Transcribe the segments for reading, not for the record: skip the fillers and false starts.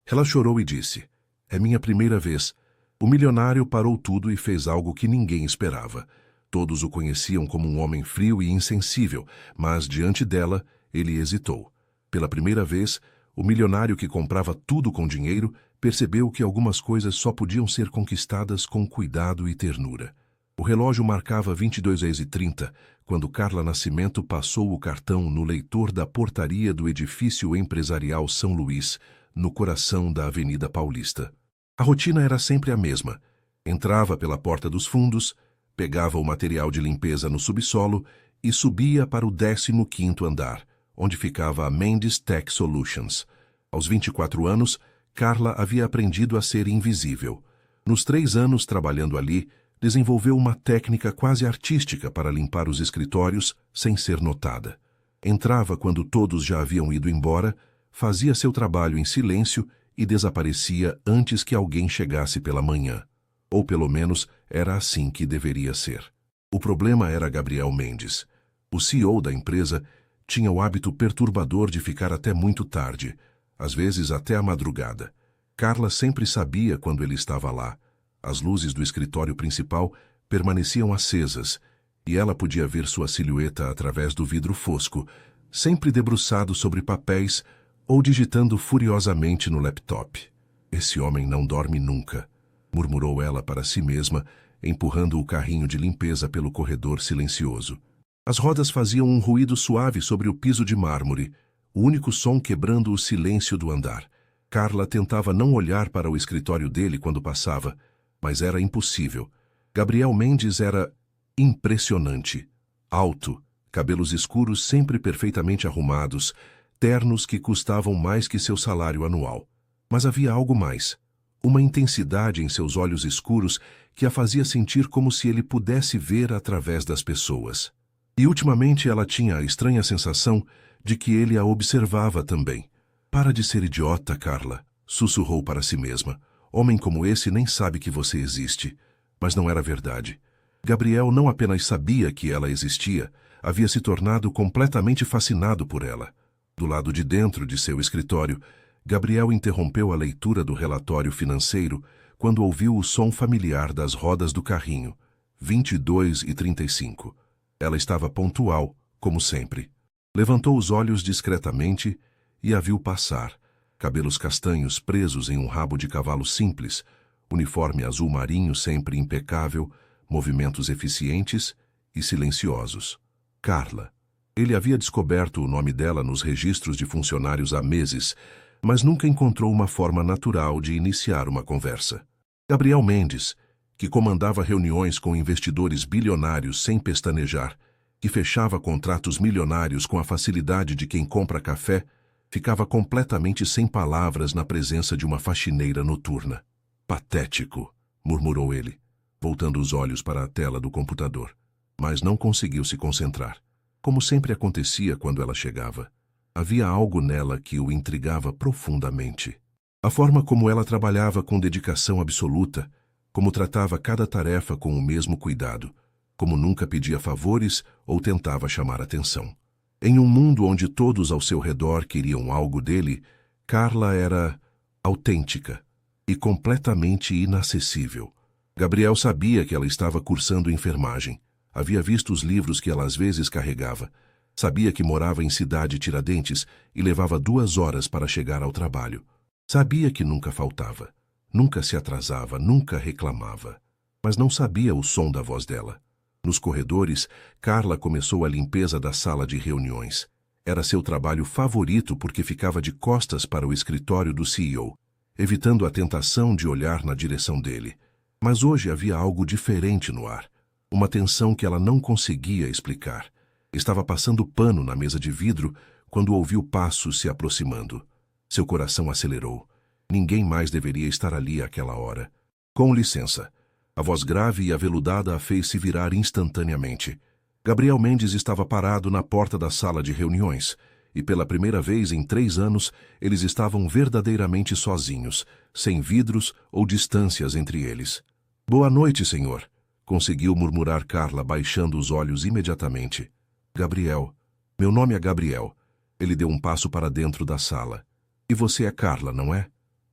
Ela chorou e disse: "É minha primeira vez." O milionário parou tudo e fez algo que ninguém esperava. Todos o conheciam como um homem frio e insensível, mas diante dela, ele hesitou. Pela primeira vez, o milionário que comprava tudo com dinheiro percebeu que algumas coisas só podiam ser conquistadas com cuidado e ternura. O relógio marcava 22h30, quando Carla Nascimento passou o cartão no leitor da portaria do edifício empresarial São Luís, no coração da Avenida Paulista. A rotina era sempre a mesma. Entrava pela porta dos fundos, pegava o material de limpeza no subsolo e subia para o 15º andar, onde ficava a Mendes Tech Solutions. Aos 24 anos, Carla havia aprendido a ser invisível. Nos 3 anos trabalhando ali, desenvolveu uma técnica quase artística para limpar os escritórios sem ser notada. Entrava quando todos já haviam ido embora, fazia seu trabalho em silêncio e desaparecia antes que alguém chegasse pela manhã. Ou pelo menos era assim que deveria ser. O problema era Gabriel Mendes. O CEO da empresa tinha o hábito perturbador de ficar até muito tarde, às vezes até a madrugada. Carla sempre sabia quando ele estava lá. As luzes do escritório principal permaneciam acesas e ela podia ver sua silhueta através do vidro fosco, sempre debruçado sobre papéis ou digitando furiosamente no laptop. "Esse homem não dorme nunca", murmurou ela para si mesma, empurrando o carrinho de limpeza pelo corredor silencioso. As rodas faziam um ruído suave sobre o piso de mármore, o único som quebrando o silêncio do andar. Carla tentava não olhar para o escritório dele quando passava, mas era impossível. Gabriel Mendes era impressionante. Alto, cabelos escuros sempre perfeitamente arrumados, ternos que custavam mais que seu salário anual. Mas havia algo mais. Uma intensidade em seus olhos escuros que a fazia sentir como se ele pudesse ver através das pessoas. E ultimamente ela tinha a estranha sensação de que ele a observava também. "Para de ser idiota, Carla", sussurrou para si mesma. "Homem como esse nem sabe que você existe." Mas não era verdade. Gabriel não apenas sabia que ela existia, havia se tornado completamente fascinado por ela. Do lado de dentro de seu escritório, Gabriel interrompeu a leitura do relatório financeiro quando ouviu o som familiar das rodas do carrinho. 22h35. Ela estava pontual, como sempre. Levantou os olhos discretamente e a viu passar. Cabelos castanhos presos em um rabo de cavalo simples, uniforme azul marinho sempre impecável, movimentos eficientes e silenciosos. Carla. Ele havia descoberto o nome dela nos registros de funcionários há meses, mas nunca encontrou uma forma natural de iniciar uma conversa. Gabriel Mendes, que comandava reuniões com investidores bilionários sem pestanejar, que fechava contratos milionários com a facilidade de quem compra café, ficava completamente sem palavras na presença de uma faxineira noturna. "Patético", murmurou ele, voltando os olhos para a tela do computador. Mas não conseguiu se concentrar. Como sempre acontecia quando ela chegava, havia algo nela que o intrigava profundamente. A forma como ela trabalhava com dedicação absoluta, como tratava cada tarefa com o mesmo cuidado, como nunca pedia favores ou tentava chamar atenção. Em um mundo onde todos ao seu redor queriam algo dele, Carla era autêntica e completamente inacessível. Gabriel sabia que ela estava cursando enfermagem. Havia visto os livros que ela às vezes carregava. Sabia que morava em Cidade Tiradentes e levava 2 horas para chegar ao trabalho. Sabia que nunca faltava. Nunca se atrasava, nunca reclamava. Mas não sabia o som da voz dela. Nos corredores, Carla começou a limpeza da sala de reuniões. Era seu trabalho favorito porque ficava de costas para o escritório do CEO, evitando a tentação de olhar na direção dele. Mas hoje havia algo diferente no ar. Uma tensão que ela não conseguia explicar. Estava passando pano na mesa de vidro quando ouviu passos se aproximando. Seu coração acelerou. Ninguém mais deveria estar ali àquela hora. "Com licença." A voz grave e aveludada a fez se virar instantaneamente. Gabriel Mendes estava parado na porta da sala de reuniões, e pela primeira vez em 3 anos eles estavam verdadeiramente sozinhos, sem vidros ou distâncias entre eles. "Boa noite, senhor", conseguiu murmurar Carla, baixando os olhos imediatamente. "Gabriel. Meu nome é Gabriel." Ele deu um passo para dentro da sala. "E você é Carla, não é?"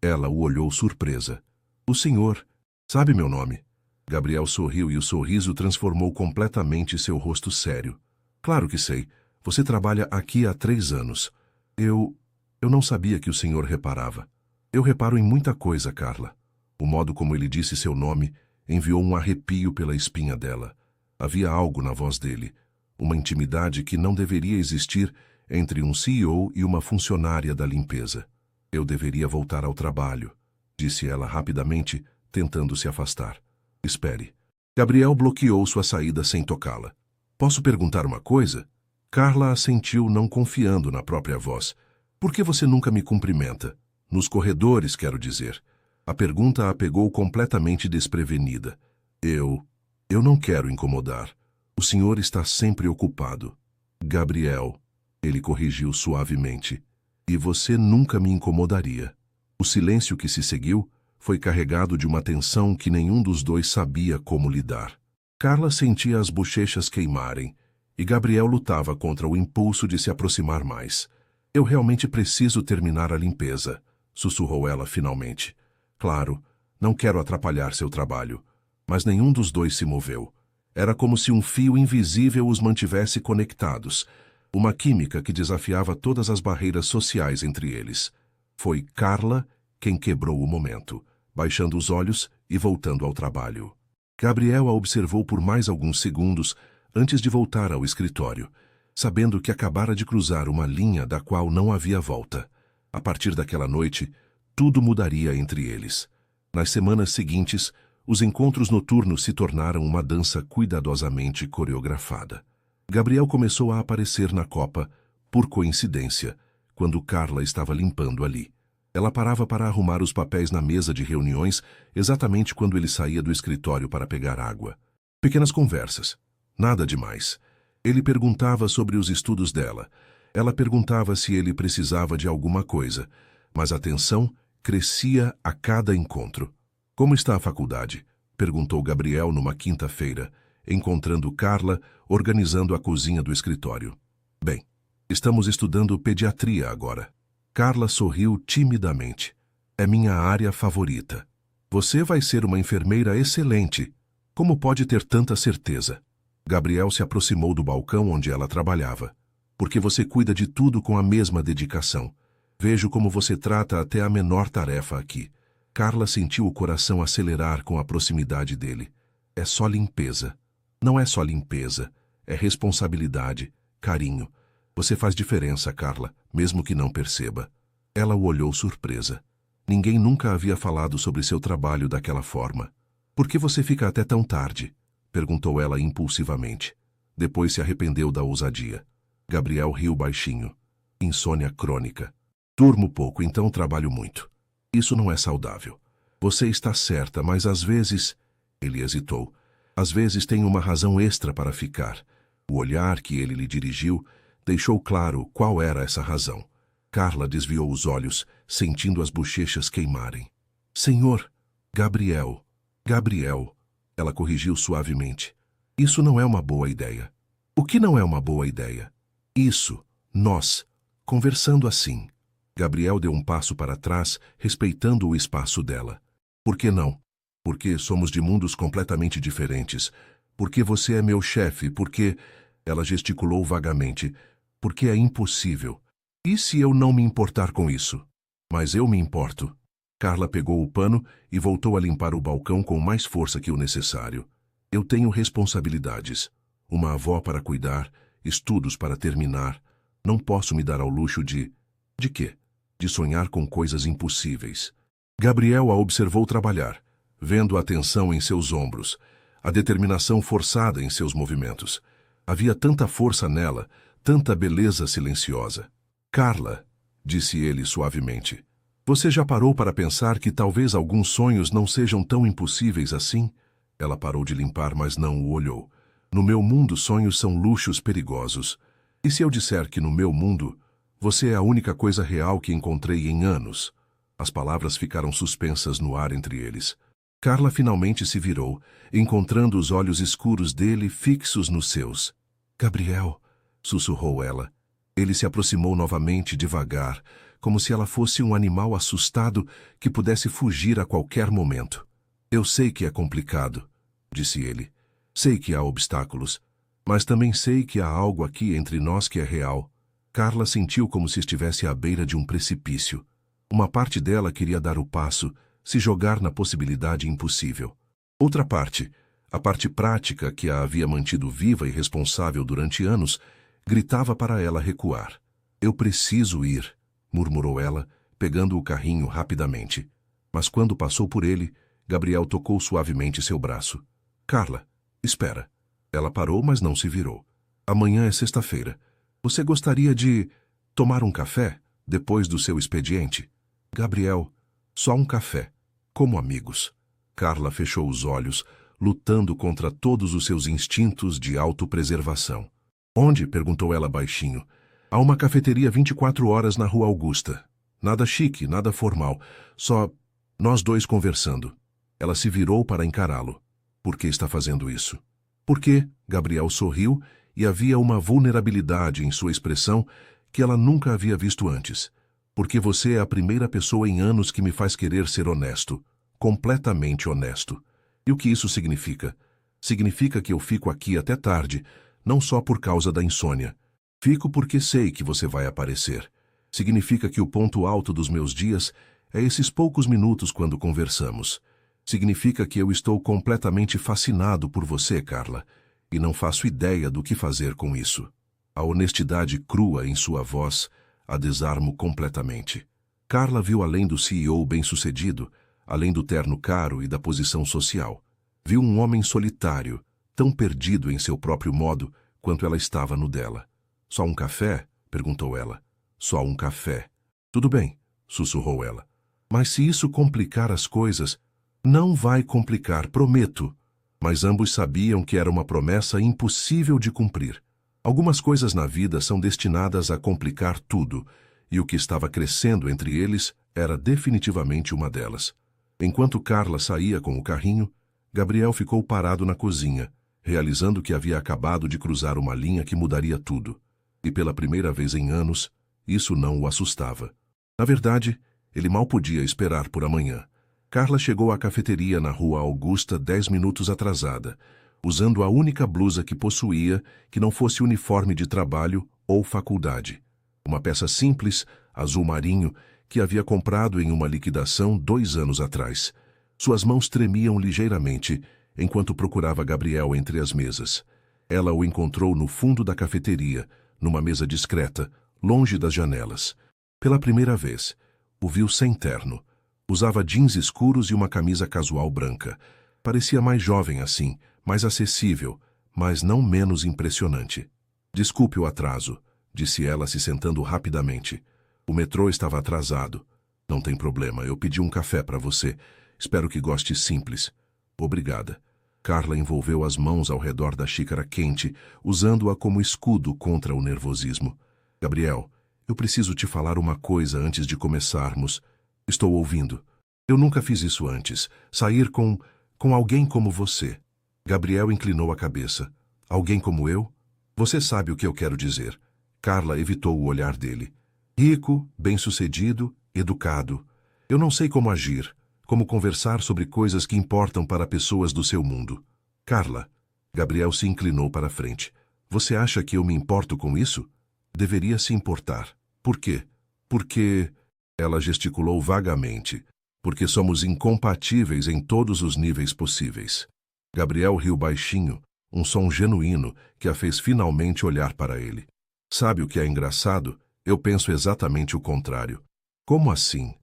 Ela o olhou surpresa. O senhor sabe meu nome? Gabriel sorriu e o sorriso transformou completamente seu rosto sério. Claro que sei. Você trabalha aqui há 3 anos. Eu não sabia que o senhor reparava. Eu reparo em muita coisa, Carla. O modo como ele disse seu nome enviou um arrepio pela espinha dela. Havia algo na voz dele, uma intimidade que não deveria existir entre um CEO e uma funcionária da limpeza. Eu deveria voltar ao trabalho, disse ela rapidamente, tentando se afastar. Espere. Gabriel bloqueou sua saída sem tocá-la. Posso perguntar uma coisa? Carla assentiu, não confiando na própria voz. Por que você nunca me cumprimenta? Nos corredores, quero dizer. A pergunta a pegou completamente desprevenida. Eu não quero incomodar. O senhor está sempre ocupado. Gabriel, ele corrigiu suavemente. E você nunca me incomodaria. O silêncio que se seguiu foi carregado de uma tensão que nenhum dos dois sabia como lidar. Carla sentia as bochechas queimarem, e Gabriel lutava contra o impulso de se aproximar mais. Eu realmente preciso terminar a limpeza, sussurrou ela finalmente. Claro, não quero atrapalhar seu trabalho. Mas nenhum dos dois se moveu. Era como se um fio invisível os mantivesse conectados, uma química que desafiava todas as barreiras sociais entre eles. Foi Carla quem quebrou o momento, baixando os olhos e voltando ao trabalho. Gabriel a observou por mais alguns segundos antes de voltar ao escritório, sabendo que acabara de cruzar uma linha da qual não havia volta. A partir daquela noite, tudo mudaria entre eles. Nas semanas seguintes, os encontros noturnos se tornaram uma dança cuidadosamente coreografada. Gabriel começou a aparecer na copa, por coincidência, quando Carla estava limpando ali. Ela parava para arrumar os papéis na mesa de reuniões exatamente quando ele saía do escritório para pegar água. Pequenas conversas. Nada demais. Ele perguntava sobre os estudos dela. Ela perguntava se ele precisava de alguma coisa, mas a tensão crescia a cada encontro. Como está a faculdade? Perguntou Gabriel numa quinta-feira, encontrando Carla organizando a cozinha do escritório. Bem, estamos estudando pediatria agora. Carla sorriu timidamente. É minha área favorita. Você vai ser uma enfermeira excelente. Como pode ter tanta certeza? Gabriel se aproximou do balcão onde ela trabalhava. Porque você cuida de tudo com a mesma dedicação. Vejo como você trata até a menor tarefa aqui. Carla sentiu o coração acelerar com a proximidade dele. É só limpeza. Não é só limpeza. É responsabilidade, carinho. Você faz diferença, Carla, mesmo que não perceba. Ela o olhou surpresa. Ninguém nunca havia falado sobre seu trabalho daquela forma. Por que você fica até tão tarde? Perguntou ela impulsivamente. Depois se arrependeu da ousadia. Gabriel riu baixinho. Insônia crônica. Durmo pouco, então trabalho muito. Isso não é saudável. Você está certa, mas às vezes... Ele hesitou. Às vezes tem uma razão extra para ficar. O olhar que ele lhe dirigiu deixou claro qual era essa razão. Carla desviou os olhos, sentindo as bochechas queimarem. Senhor, Gabriel. Gabriel. Ela corrigiu suavemente. Isso não é uma boa ideia. O que não é uma boa ideia? Isso, nós, conversando assim. Gabriel deu um passo para trás, respeitando o espaço dela. Por que não? Porque somos de mundos completamente diferentes. Porque você é meu chefe, porque... Ela gesticulou vagamente. Porque é impossível. E se eu não me importar com isso? Mas eu me importo. Carla pegou o pano e voltou a limpar o balcão com mais força que o necessário. Eu tenho responsabilidades. Uma avó para cuidar, estudos para terminar. Não posso me dar ao luxo de... De quê? De sonhar com coisas impossíveis. Gabriel a observou trabalhar, vendo a tensão em seus ombros, a determinação forçada em seus movimentos. Havia tanta força nela, tanta beleza silenciosa. Carla, disse ele suavemente, você já parou para pensar que talvez alguns sonhos não sejam tão impossíveis assim? Ela parou de limpar, mas não o olhou. No meu mundo, sonhos são luxos perigosos. E se eu disser que no meu mundo, você é a única coisa real que encontrei em anos? As palavras ficaram suspensas no ar entre eles. Carla finalmente se virou, encontrando os olhos escuros dele fixos nos seus. Gabriel, sussurrou ela. Ele se aproximou novamente devagar, como se ela fosse um animal assustado que pudesse fugir a qualquer momento. Eu sei que é complicado, disse ele. Sei que há obstáculos, mas também sei que há algo aqui entre nós que é real. Carla sentiu como se estivesse à beira de um precipício. Uma parte dela queria dar o passo, se jogar na possibilidade impossível. Outra parte, a parte prática que a havia mantido viva e responsável durante anos, gritava para ela recuar. Eu preciso ir, murmurou ela, pegando o carrinho rapidamente. Mas quando passou por ele, Gabriel tocou suavemente seu braço. Carla, espera. Ela parou, mas não se virou. Amanhã é sexta-feira. Você gostaria de tomar um café depois do seu expediente? Gabriel, só um café, como amigos. Carla fechou os olhos, lutando contra todos os seus instintos de autopreservação. Onde? Perguntou ela baixinho. Há uma cafeteria 24 horas na Rua Augusta. Nada chique, nada formal, só nós dois conversando. Ela se virou para encará-lo. Por que está fazendo isso? Por quê? Gabriel sorriu e havia uma vulnerabilidade em sua expressão que ela nunca havia visto antes. Porque você é a primeira pessoa em anos que me faz querer ser honesto. Completamente honesto. E o que isso significa? Significa que eu fico aqui até tarde, não só por causa da insônia. Fico porque sei que você vai aparecer. Significa que o ponto alto dos meus dias é esses poucos minutos quando conversamos. Significa que eu estou completamente fascinado por você, Carla, e não faço ideia do que fazer com isso. A honestidade crua em sua voz a desarmo completamente. Carla viu além do CEO bem-sucedido, além do terno caro e da posição social. Viu um homem solitário, tão perdido em seu próprio modo quanto ela estava no dela. Só um café? Perguntou ela. Só um café. Tudo bem, sussurrou ela. Mas se isso complicar as coisas, não vai complicar, prometo. Mas ambos sabiam que era uma promessa impossível de cumprir. Algumas coisas na vida são destinadas a complicar tudo, e o que estava crescendo entre eles era definitivamente uma delas. Enquanto Carla saía com o carrinho, Gabriel ficou parado na cozinha, realizando que havia acabado de cruzar uma linha que mudaria tudo. E pela primeira vez em anos, isso não o assustava. Na verdade, ele mal podia esperar por amanhã. Carla chegou à cafeteria na Rua Augusta 10 minutos atrasada, usando a única blusa que possuía que não fosse uniforme de trabalho ou faculdade. Uma peça simples, azul marinho, que havia comprado em uma liquidação 2 anos atrás. Suas mãos tremiam ligeiramente enquanto procurava Gabriel entre as mesas. Ela o encontrou no fundo da cafeteria, numa mesa discreta, longe das janelas. Pela primeira vez, o viu sem terno. Usava jeans escuros e uma camisa casual branca. Parecia mais jovem assim, mais acessível, mas não menos impressionante. Desculpe o atraso, disse ela se sentando rapidamente. O metrô estava atrasado. Não tem problema, eu pedi um café para você. Espero que goste simples. Obrigada. Carla envolveu as mãos ao redor da xícara quente, usando-a como escudo contra o nervosismo. Gabriel, eu preciso te falar uma coisa antes de começarmos. Estou ouvindo. Eu nunca fiz isso antes. Sair com alguém como você. Gabriel inclinou a cabeça. Alguém como eu? Você sabe o que eu quero dizer. Carla evitou o olhar dele. Rico, bem-sucedido, educado. Eu não sei como agir, como conversar sobre coisas que importam para pessoas do seu mundo. Carla, Gabriel se inclinou para a frente. Você acha que eu me importo com isso? Deveria se importar. Por quê? Porque... Ela gesticulou vagamente. Porque somos incompatíveis em todos os níveis possíveis. Gabriel riu baixinho, um som genuíno que a fez finalmente olhar para ele. Sabe o que é engraçado? Eu penso exatamente o contrário. Como assim?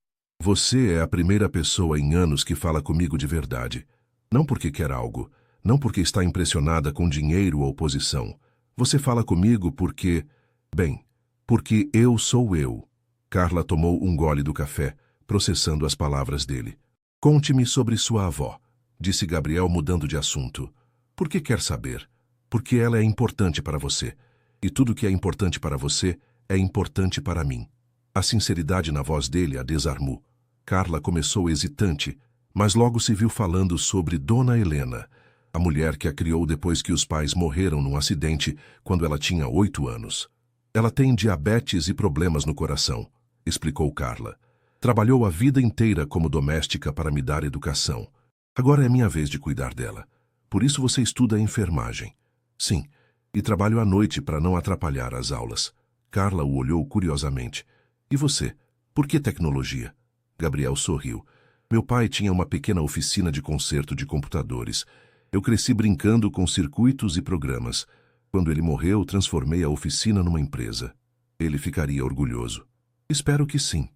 Você é a primeira pessoa em anos que fala comigo de verdade. Não porque quer algo, não porque está impressionada com dinheiro ou posição. Você fala comigo porque... Bem, porque eu sou eu. Carla tomou um gole do café, processando as palavras dele. Conte-me sobre sua avó, disse Gabriel mudando de assunto. Por que quer saber? Porque ela é importante para você. E tudo que é importante para você é importante para mim. A sinceridade na voz dele a desarmou. Carla começou hesitante, mas logo se viu falando sobre Dona Helena, a mulher que a criou depois que os pais morreram num acidente quando ela tinha 8 anos. Ela tem diabetes e problemas no coração. explicou Carla. Trabalhou a vida inteira como doméstica para me dar educação. Agora é minha vez de cuidar dela. Por isso você estuda enfermagem. Sim, e trabalho à noite para não atrapalhar as aulas. Carla o olhou curiosamente. E você? Por que tecnologia? Gabriel sorriu. Meu pai tinha uma pequena oficina de conserto de computadores. Eu cresci brincando com circuitos e programas. Quando ele morreu, transformei a oficina numa empresa. Ele ficaria orgulhoso. Espero que sim.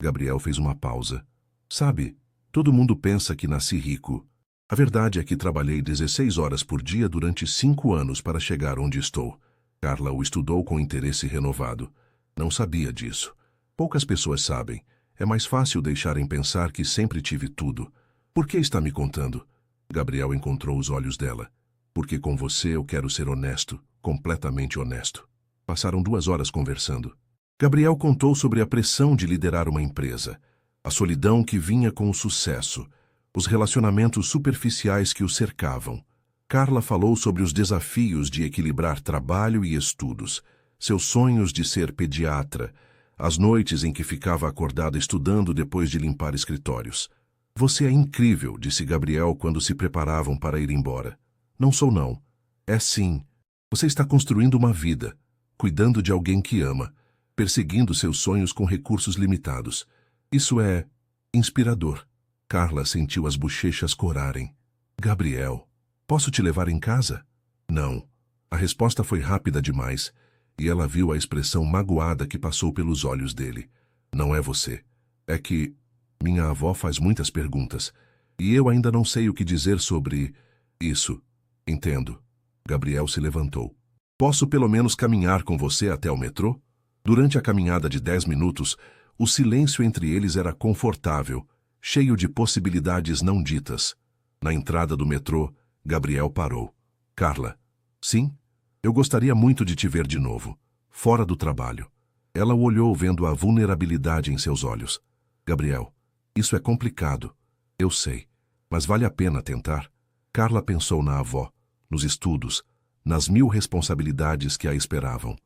Gabriel fez uma pausa. Sabe, todo mundo pensa que nasci rico. A verdade é que trabalhei 16 horas por dia durante 5 anos para chegar onde estou. Carla o estudou com interesse renovado. Não sabia disso. Poucas pessoas sabem. É mais fácil deixarem pensar que sempre tive tudo. Por que está me contando? Gabriel encontrou os olhos dela. Porque com você eu quero ser honesto, completamente honesto. Passaram 2 horas conversando. Gabriel contou sobre a pressão de liderar uma empresa, a solidão que vinha com o sucesso, os relacionamentos superficiais que o cercavam. Carla falou sobre os desafios de equilibrar trabalho e estudos, seus sonhos de ser pediatra, as noites em que ficava acordada estudando depois de limpar escritórios. Você é incrível, disse Gabriel quando se preparavam para ir embora. Não sou não. É sim. Você está construindo uma vida, cuidando de alguém que ama, perseguindo seus sonhos com recursos limitados. Isso é inspirador. Carla sentiu as bochechas corarem. Gabriel, posso te levar em casa? Não. A resposta foi rápida demais, e ela viu a expressão magoada que passou pelos olhos dele. Não é você. É que minha avó faz muitas perguntas, e eu ainda não sei o que dizer sobre isso. Entendo. Gabriel se levantou. Posso pelo menos caminhar com você até o metrô? Durante a caminhada de 10 minutos, o silêncio entre eles era confortável, cheio de possibilidades não ditas. Na entrada do metrô, Gabriel parou. Carla. Sim? Eu gostaria muito de te ver de novo, fora do trabalho. Ela o olhou vendo a vulnerabilidade em seus olhos. Gabriel, isso é complicado. Eu sei, mas vale a pena tentar. Carla pensou na avó, nos estudos, nas 1000 responsabilidades que a esperavam.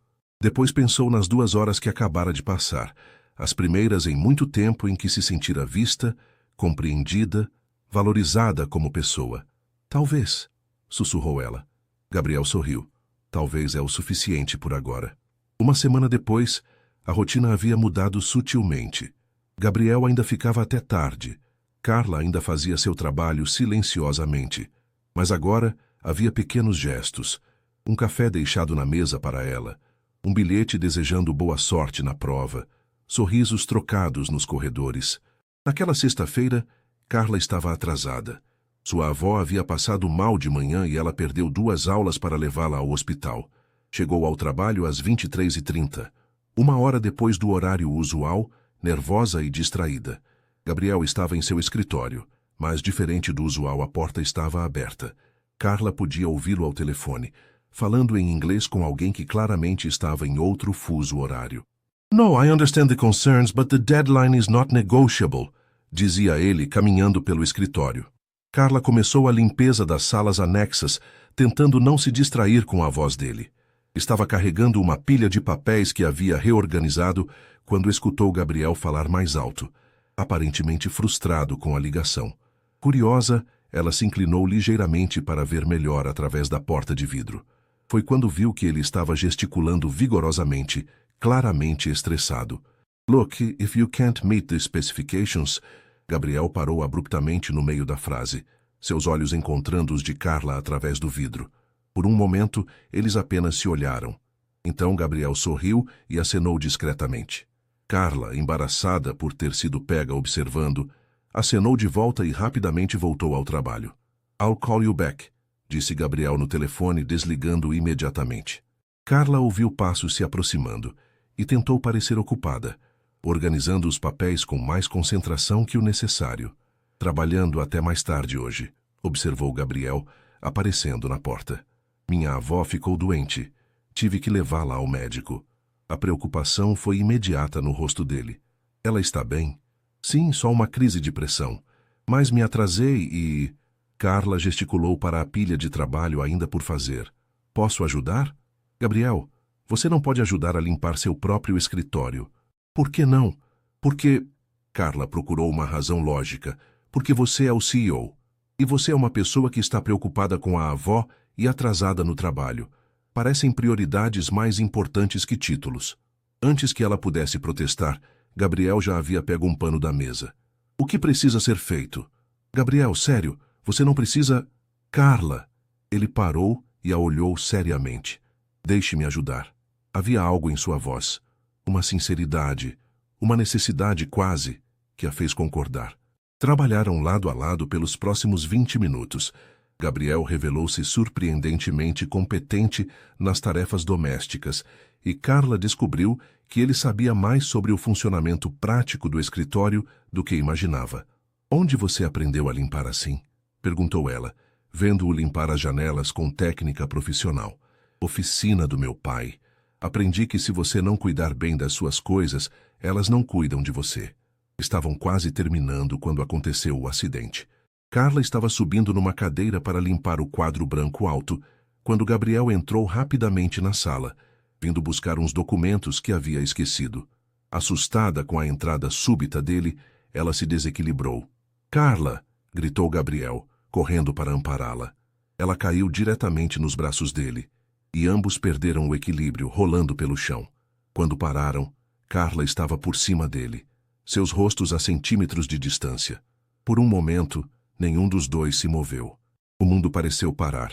Depois pensou nas 2 horas que acabara de passar, as primeiras em muito tempo em que se sentira vista, compreendida, valorizada como pessoa. Talvez, sussurrou ela. Gabriel sorriu. Talvez é o suficiente por agora. Uma semana depois, a rotina havia mudado sutilmente. Gabriel ainda ficava até tarde. Carla ainda fazia seu trabalho silenciosamente. Mas agora havia pequenos gestos. Um café deixado na mesa para ela. Um bilhete desejando boa sorte na prova. Sorrisos trocados nos corredores. Naquela sexta-feira, Carla estava atrasada. Sua avó havia passado mal de manhã e ela perdeu 2 aulas para levá-la ao hospital. Chegou ao trabalho às 23h30. 1 hora depois do horário usual, nervosa e distraída. Gabriel estava em seu escritório, mas diferente do usual, a porta estava aberta. Carla podia ouvi-lo ao telefone, falando em inglês com alguém que claramente estava em outro fuso horário. No, I understand the concerns, but the deadline is not negotiable, dizia ele caminhando pelo escritório. Carla começou a limpeza das salas anexas, tentando não se distrair com a voz dele. Estava carregando uma pilha de papéis que havia reorganizado quando escutou Gabriel falar mais alto, aparentemente frustrado com a ligação. Curiosa, ela se inclinou ligeiramente para ver melhor através da porta de vidro. Foi quando viu que ele estava gesticulando vigorosamente, claramente estressado. Look, if you can't meet the specifications... Gabriel parou abruptamente no meio da frase, seus olhos encontrando os de Carla através do vidro. Por um momento, eles apenas se olharam. Então Gabriel sorriu e acenou discretamente. Carla, embaraçada por ter sido pega observando, acenou de volta e rapidamente voltou ao trabalho. I'll call you back, disse Gabriel no telefone, desligando imediatamente. Carla ouviu passos se aproximando e tentou parecer ocupada, organizando os papéis com mais concentração que o necessário. Trabalhando até mais tarde hoje, observou Gabriel, aparecendo na porta. Minha avó ficou doente. Tive que levá-la ao médico. A preocupação foi imediata no rosto dele. Ela está bem? Sim, só uma crise de pressão. Mas me atrasei e... Carla gesticulou para a pilha de trabalho ainda por fazer. Posso ajudar? Gabriel, você não pode ajudar a limpar seu próprio escritório. Por que não? Porque, Carla procurou uma razão lógica, porque você é o CEO. E você é uma pessoa que está preocupada com a avó e atrasada no trabalho. Parecem prioridades mais importantes que títulos. Antes que ela pudesse protestar, Gabriel já havia pego um pano da mesa. O que precisa ser feito? Gabriel, sério, você não precisa... Carla! Ele parou e a olhou seriamente. Deixe-me ajudar. Havia algo em sua voz. Uma sinceridade, uma necessidade quase, que a fez concordar. Trabalharam lado a lado pelos próximos 20 minutos. Gabriel revelou-se surpreendentemente competente nas tarefas domésticas e Carla descobriu que ele sabia mais sobre o funcionamento prático do escritório do que imaginava. Onde você aprendeu a limpar assim? Perguntou ela, vendo-o limpar as janelas com técnica profissional. Oficina do meu pai. Aprendi que se você não cuidar bem das suas coisas, elas não cuidam de você. Estavam quase terminando quando aconteceu o acidente. Carla estava subindo numa cadeira para limpar o quadro branco alto, quando Gabriel entrou rapidamente na sala, vindo buscar uns documentos que havia esquecido. Assustada com a entrada súbita dele, ela se desequilibrou. Carla! Gritou Gabriel, correndo para ampará-la. Ela caiu diretamente nos braços dele, e ambos perderam o equilíbrio, rolando pelo chão. Quando pararam, Carla estava por cima dele, seus rostos a centímetros de distância. Por um momento, nenhum dos dois se moveu. O mundo pareceu parar.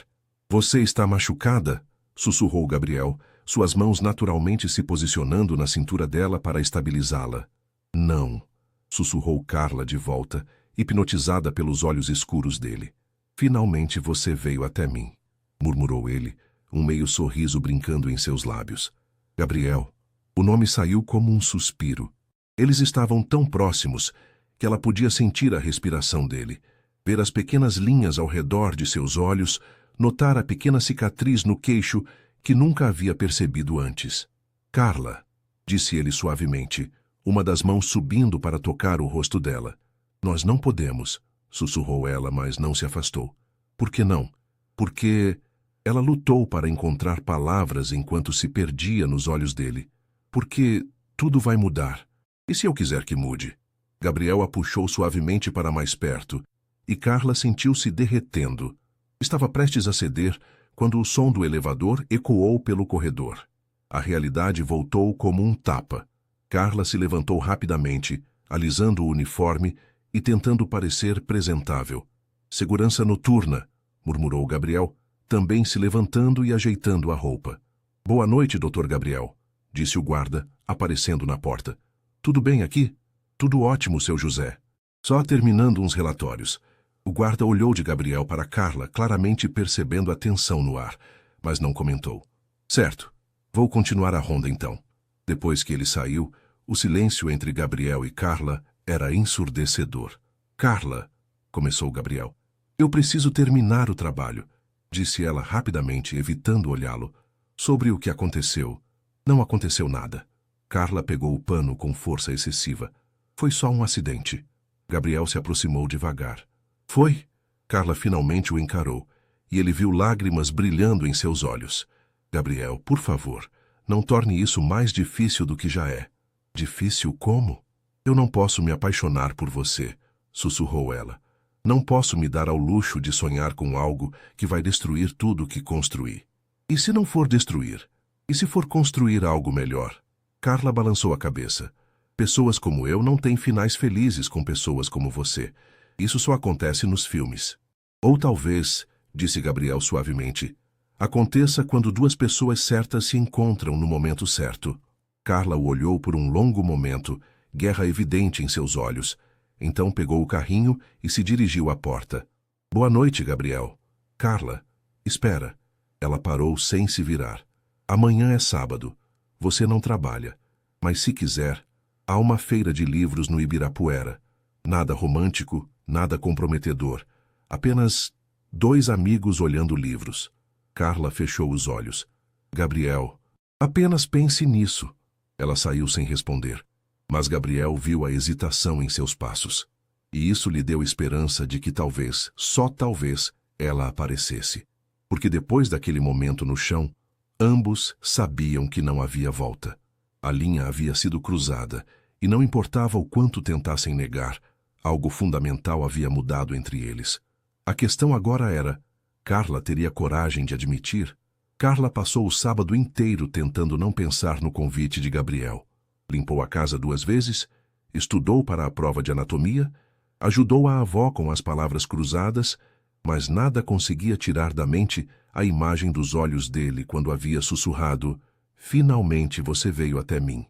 Você está machucada? Sussurrou Gabriel, suas mãos naturalmente se posicionando na cintura dela para estabilizá-la. Não, sussurrou Carla de volta, hipnotizada pelos olhos escuros dele. Finalmente você veio até mim, murmurou ele, um meio sorriso brincando em seus lábios. Gabriel. O nome saiu como um suspiro. Eles estavam tão próximos que ela podia sentir a respiração dele, ver as pequenas linhas ao redor de seus olhos, notar a pequena cicatriz no queixo que nunca havia percebido antes. Carla, disse ele suavemente, uma das mãos subindo para tocar o rosto dela. Nós não podemos, sussurrou ela, mas não se afastou. Por que não? Porque... Ela lutou para encontrar palavras enquanto se perdia nos olhos dele. Porque tudo vai mudar. E se eu quiser que mude? Gabriel a puxou suavemente para mais perto, e Carla sentiu-se derretendo. Estava prestes a ceder quando o som do elevador ecoou pelo corredor. A realidade voltou como um tapa. Carla se levantou rapidamente, alisando o uniforme e tentando parecer presentável. Segurança noturna, murmurou Gabriel, também se levantando e ajeitando a roupa. Boa noite, Dr. Gabriel, disse o guarda, aparecendo na porta. Tudo bem aqui? Tudo ótimo, seu José. Só terminando uns relatórios. O guarda olhou de Gabriel para Carla, claramente percebendo a tensão no ar, mas não comentou. Certo, vou continuar a ronda então. Depois que ele saiu, o silêncio entre Gabriel e Carla era ensurdecedor. Carla, começou Gabriel, eu preciso terminar o trabalho, disse ela rapidamente, evitando olhá-lo. Sobre o que aconteceu. Não aconteceu nada. Carla pegou o pano com força excessiva. Foi só um acidente. Gabriel se aproximou devagar. Foi? Carla finalmente o encarou, e ele viu lágrimas brilhando em seus olhos. Gabriel, por favor, não torne isso mais difícil do que já é. Difícil como? Eu não posso me apaixonar por você, sussurrou ela. Não posso me dar ao luxo de sonhar com algo que vai destruir tudo o que construí. E se não for destruir? E se for construir algo melhor? Carla balançou a cabeça. Pessoas como eu não têm finais felizes com pessoas como você. Isso só acontece nos filmes. Ou talvez, disse Gabriel suavemente, aconteça quando duas pessoas certas se encontram no momento certo. Carla o olhou por um longo momento, guerra evidente em seus olhos. Então pegou o carrinho e se dirigiu à porta. Boa noite, Gabriel. Carla, espera. Ela parou sem se virar. Amanhã é sábado. Você não trabalha. Mas se quiser, há uma feira de livros no Ibirapuera. Nada romântico, nada comprometedor. Apenas 2 amigos olhando livros. Carla fechou os olhos. Gabriel, apenas pense nisso. Ela saiu sem responder. Mas Gabriel viu a hesitação em seus passos. E isso lhe deu esperança de que talvez, só talvez, ela aparecesse. Porque depois daquele momento no chão, ambos sabiam que não havia volta. A linha havia sido cruzada, E não importava o quanto tentassem negar, algo fundamental havia mudado entre eles. A questão agora era: Carla teria coragem de admitir? Carla passou o sábado inteiro tentando não pensar no convite de Gabriel. Limpou a casa 2 vezes, estudou para a prova de anatomia, ajudou a avó com as palavras cruzadas, mas nada conseguia tirar da mente a imagem dos olhos dele quando havia sussurrado: "Finalmente você veio até mim.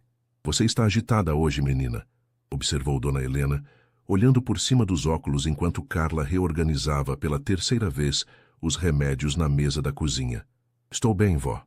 Você está agitada hoje, menina", observou Dona Helena, olhando por cima dos óculos enquanto Carla reorganizava pela 3ª vez os remédios na mesa da cozinha. "Estou bem, vó."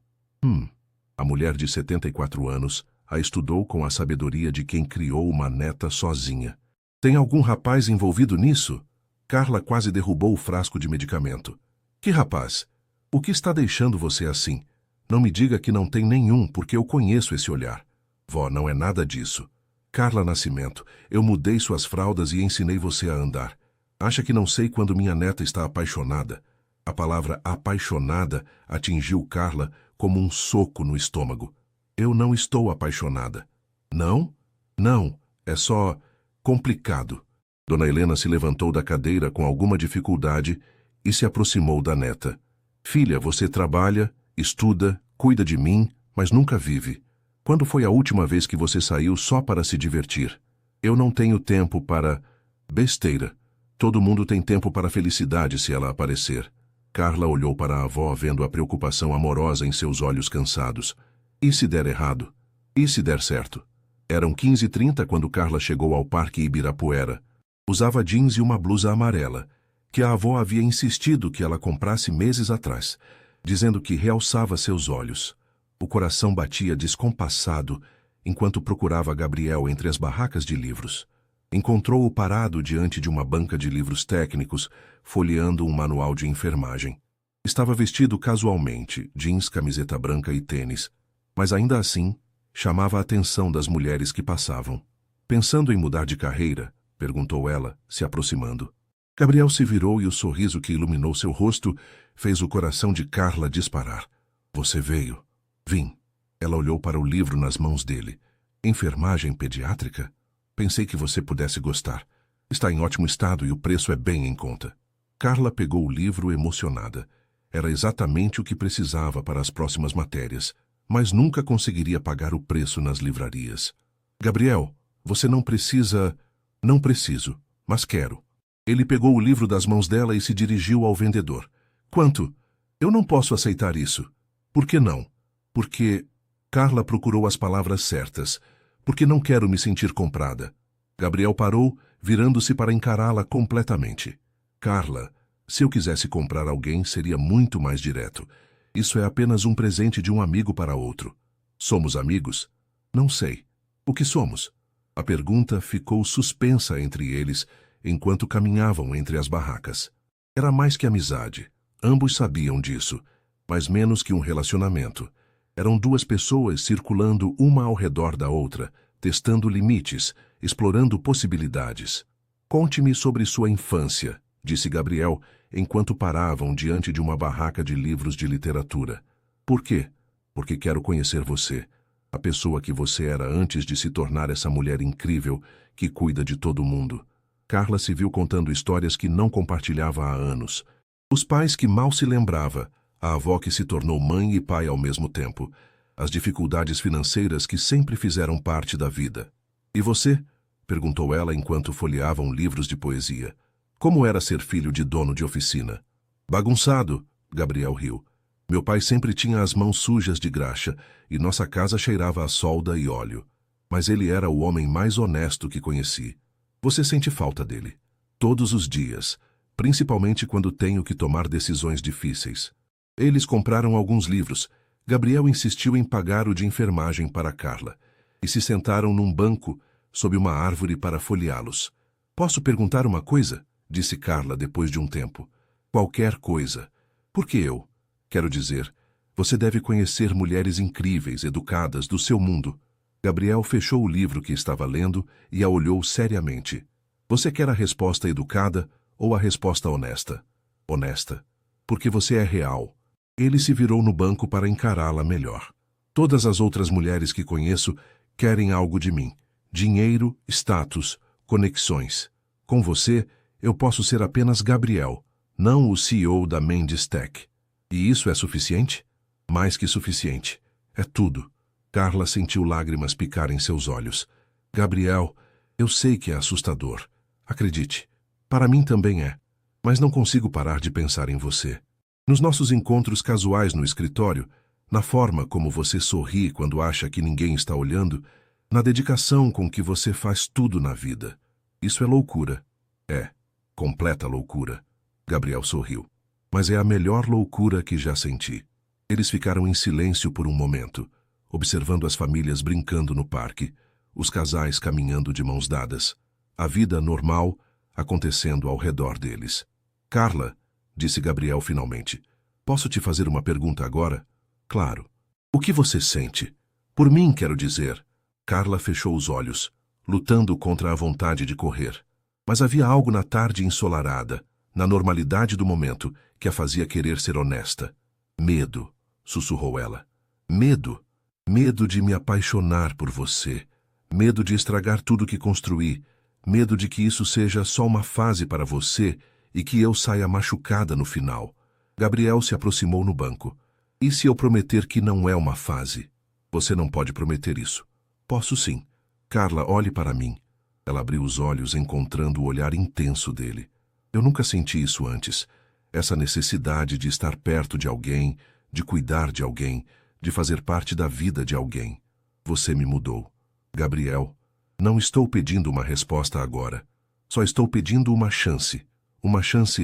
A mulher de 74 anos a estudou com a sabedoria de quem criou uma neta sozinha. "Tem algum rapaz envolvido nisso?" Carla quase derrubou o frasco de medicamento. "Que rapaz? O que está deixando você assim? Não me diga que não tem nenhum, porque eu conheço esse olhar." "Vó, não é nada disso." "Carla Nascimento, eu mudei suas fraldas e ensinei você a andar. Acha que não sei quando minha neta está apaixonada?" A palavra apaixonada atingiu Carla como um soco no estômago. "Eu não estou apaixonada." "Não? Não, é só complicado." Dona Helena se levantou da cadeira com alguma dificuldade e se aproximou da neta. "Filha, você trabalha, estuda, cuida de mim, mas nunca vive. Quando foi a última vez que você saiu só para se divertir?" "Eu não tenho tempo para..." "Besteira. Todo mundo tem tempo para felicidade se ela aparecer." Carla olhou para a avó vendo a preocupação amorosa em seus olhos cansados. "E se der errado? E se der certo?" Eram 15h30 quando Carla chegou ao Parque Ibirapuera. Usava jeans e uma blusa amarela, que a avó havia insistido que ela comprasse meses atrás, dizendo que realçava seus olhos. O coração batia descompassado enquanto procurava Gabriel entre as barracas de livros. Encontrou-o parado diante de uma banca de livros técnicos, folheando um manual de enfermagem. Estava vestido casualmente, jeans, camiseta branca e tênis, mas ainda assim chamava a atenção das mulheres que passavam. "Pensando em mudar de carreira?" perguntou ela, se aproximando. Gabriel se virou e o sorriso que iluminou seu rosto fez o coração de Carla disparar. "Você veio?" "Vim." Ela olhou para o livro nas mãos dele. "Enfermagem pediátrica? Pensei que você pudesse gostar. Está em ótimo estado e o preço é bem em conta." Carla pegou o livro emocionada. Era exatamente o que precisava para as próximas matérias, mas nunca conseguiria pagar o preço nas livrarias. "Gabriel, você não precisa..." "Não preciso, mas quero." Ele pegou o livro das mãos dela e se dirigiu ao vendedor. "Quanto?" "Eu não posso aceitar isso." "Por que não?" "Porque..." Carla procurou as palavras certas. "Porque não quero me sentir comprada." Gabriel parou, virando-se para encará-la completamente. "Carla, se eu quisesse comprar alguém, seria muito mais direto. Isso é apenas um presente de um amigo para outro." "Somos amigos?" "Não sei." "O que somos?" A pergunta ficou suspensa entre eles enquanto caminhavam entre as barracas. Era mais que amizade. Ambos sabiam disso, mas menos que um relacionamento. Eram 2 pessoas circulando uma ao redor da outra, testando limites, explorando possibilidades. "Conte-me sobre sua infância", disse Gabriel, enquanto paravam diante de uma barraca de livros de literatura. "Por quê?" "Porque quero conhecer você. A pessoa que você era antes de se tornar essa mulher incrível que cuida de todo mundo." Carla se viu contando histórias que não compartilhava há anos. Os pais que mal se lembrava, a avó que se tornou mãe e pai ao mesmo tempo, as dificuldades financeiras que sempre fizeram parte da vida. "E você?" perguntou ela enquanto folheavam livros de poesia. "Como era ser filho de dono de oficina?" "Bagunçado", Gabriel riu. "Meu pai sempre tinha as mãos sujas de graxa e nossa casa cheirava a solda e óleo. Mas ele era o homem mais honesto que conheci." "Você sente falta dele?" "Todos os dias, principalmente quando tenho que tomar decisões difíceis." Eles compraram alguns livros. Gabriel insistiu em pagar o de enfermagem para Carla e se sentaram num banco sob uma árvore para folheá-los. "Posso perguntar uma coisa?" disse Carla depois de um tempo. "Qualquer coisa." "Por que eu?" "Quero dizer, você deve conhecer mulheres incríveis, educadas, do seu mundo." Gabriel fechou o livro que estava lendo e a olhou seriamente. "Você quer a resposta educada ou a resposta honesta?" "Honesta. Porque você é real." Ele se virou no banco para encará-la melhor. "Todas as outras mulheres que conheço querem algo de mim. Dinheiro, status, conexões. Com você, eu posso ser apenas Gabriel, não o CEO da Mendes Tech. E isso é suficiente? Mais que suficiente. É tudo. Carla sentiu lágrimas picar em seus olhos. Gabriel, eu sei que é assustador. Acredite. Para mim também é. Mas não consigo parar de pensar em você. Nos nossos encontros casuais no escritório, na forma como você sorri quando acha que ninguém está olhando, na dedicação com que você faz tudo na vida. Isso é loucura. É. Completa loucura. Gabriel sorriu. Mas é a melhor loucura que já senti. Eles ficaram em silêncio por um momento, observando as famílias brincando no parque, os casais caminhando de mãos dadas, a vida normal acontecendo ao redor deles. Carla, disse Gabriel finalmente, posso te fazer uma pergunta agora? Claro. O que você sente? Por mim, quero dizer. Carla fechou os olhos, lutando contra a vontade de correr. Mas havia algo na tarde ensolarada, na normalidade do momento, que a fazia querer ser honesta. Medo, sussurrou ela. Medo. Medo de me apaixonar por você. Medo de estragar tudo que construí. Medo de que isso seja só uma fase para você e que eu saia machucada no final. Gabriel se aproximou no banco. E se eu prometer que não é uma fase? Você não pode prometer isso. Posso sim. Carla, olhe para mim. Ela abriu os olhos, encontrando o olhar intenso dele. Eu nunca senti isso antes. Essa necessidade de estar perto de alguém, de cuidar de alguém, de fazer parte da vida de alguém. Você me mudou. Gabriel, não estou pedindo uma resposta agora. Só estou pedindo uma chance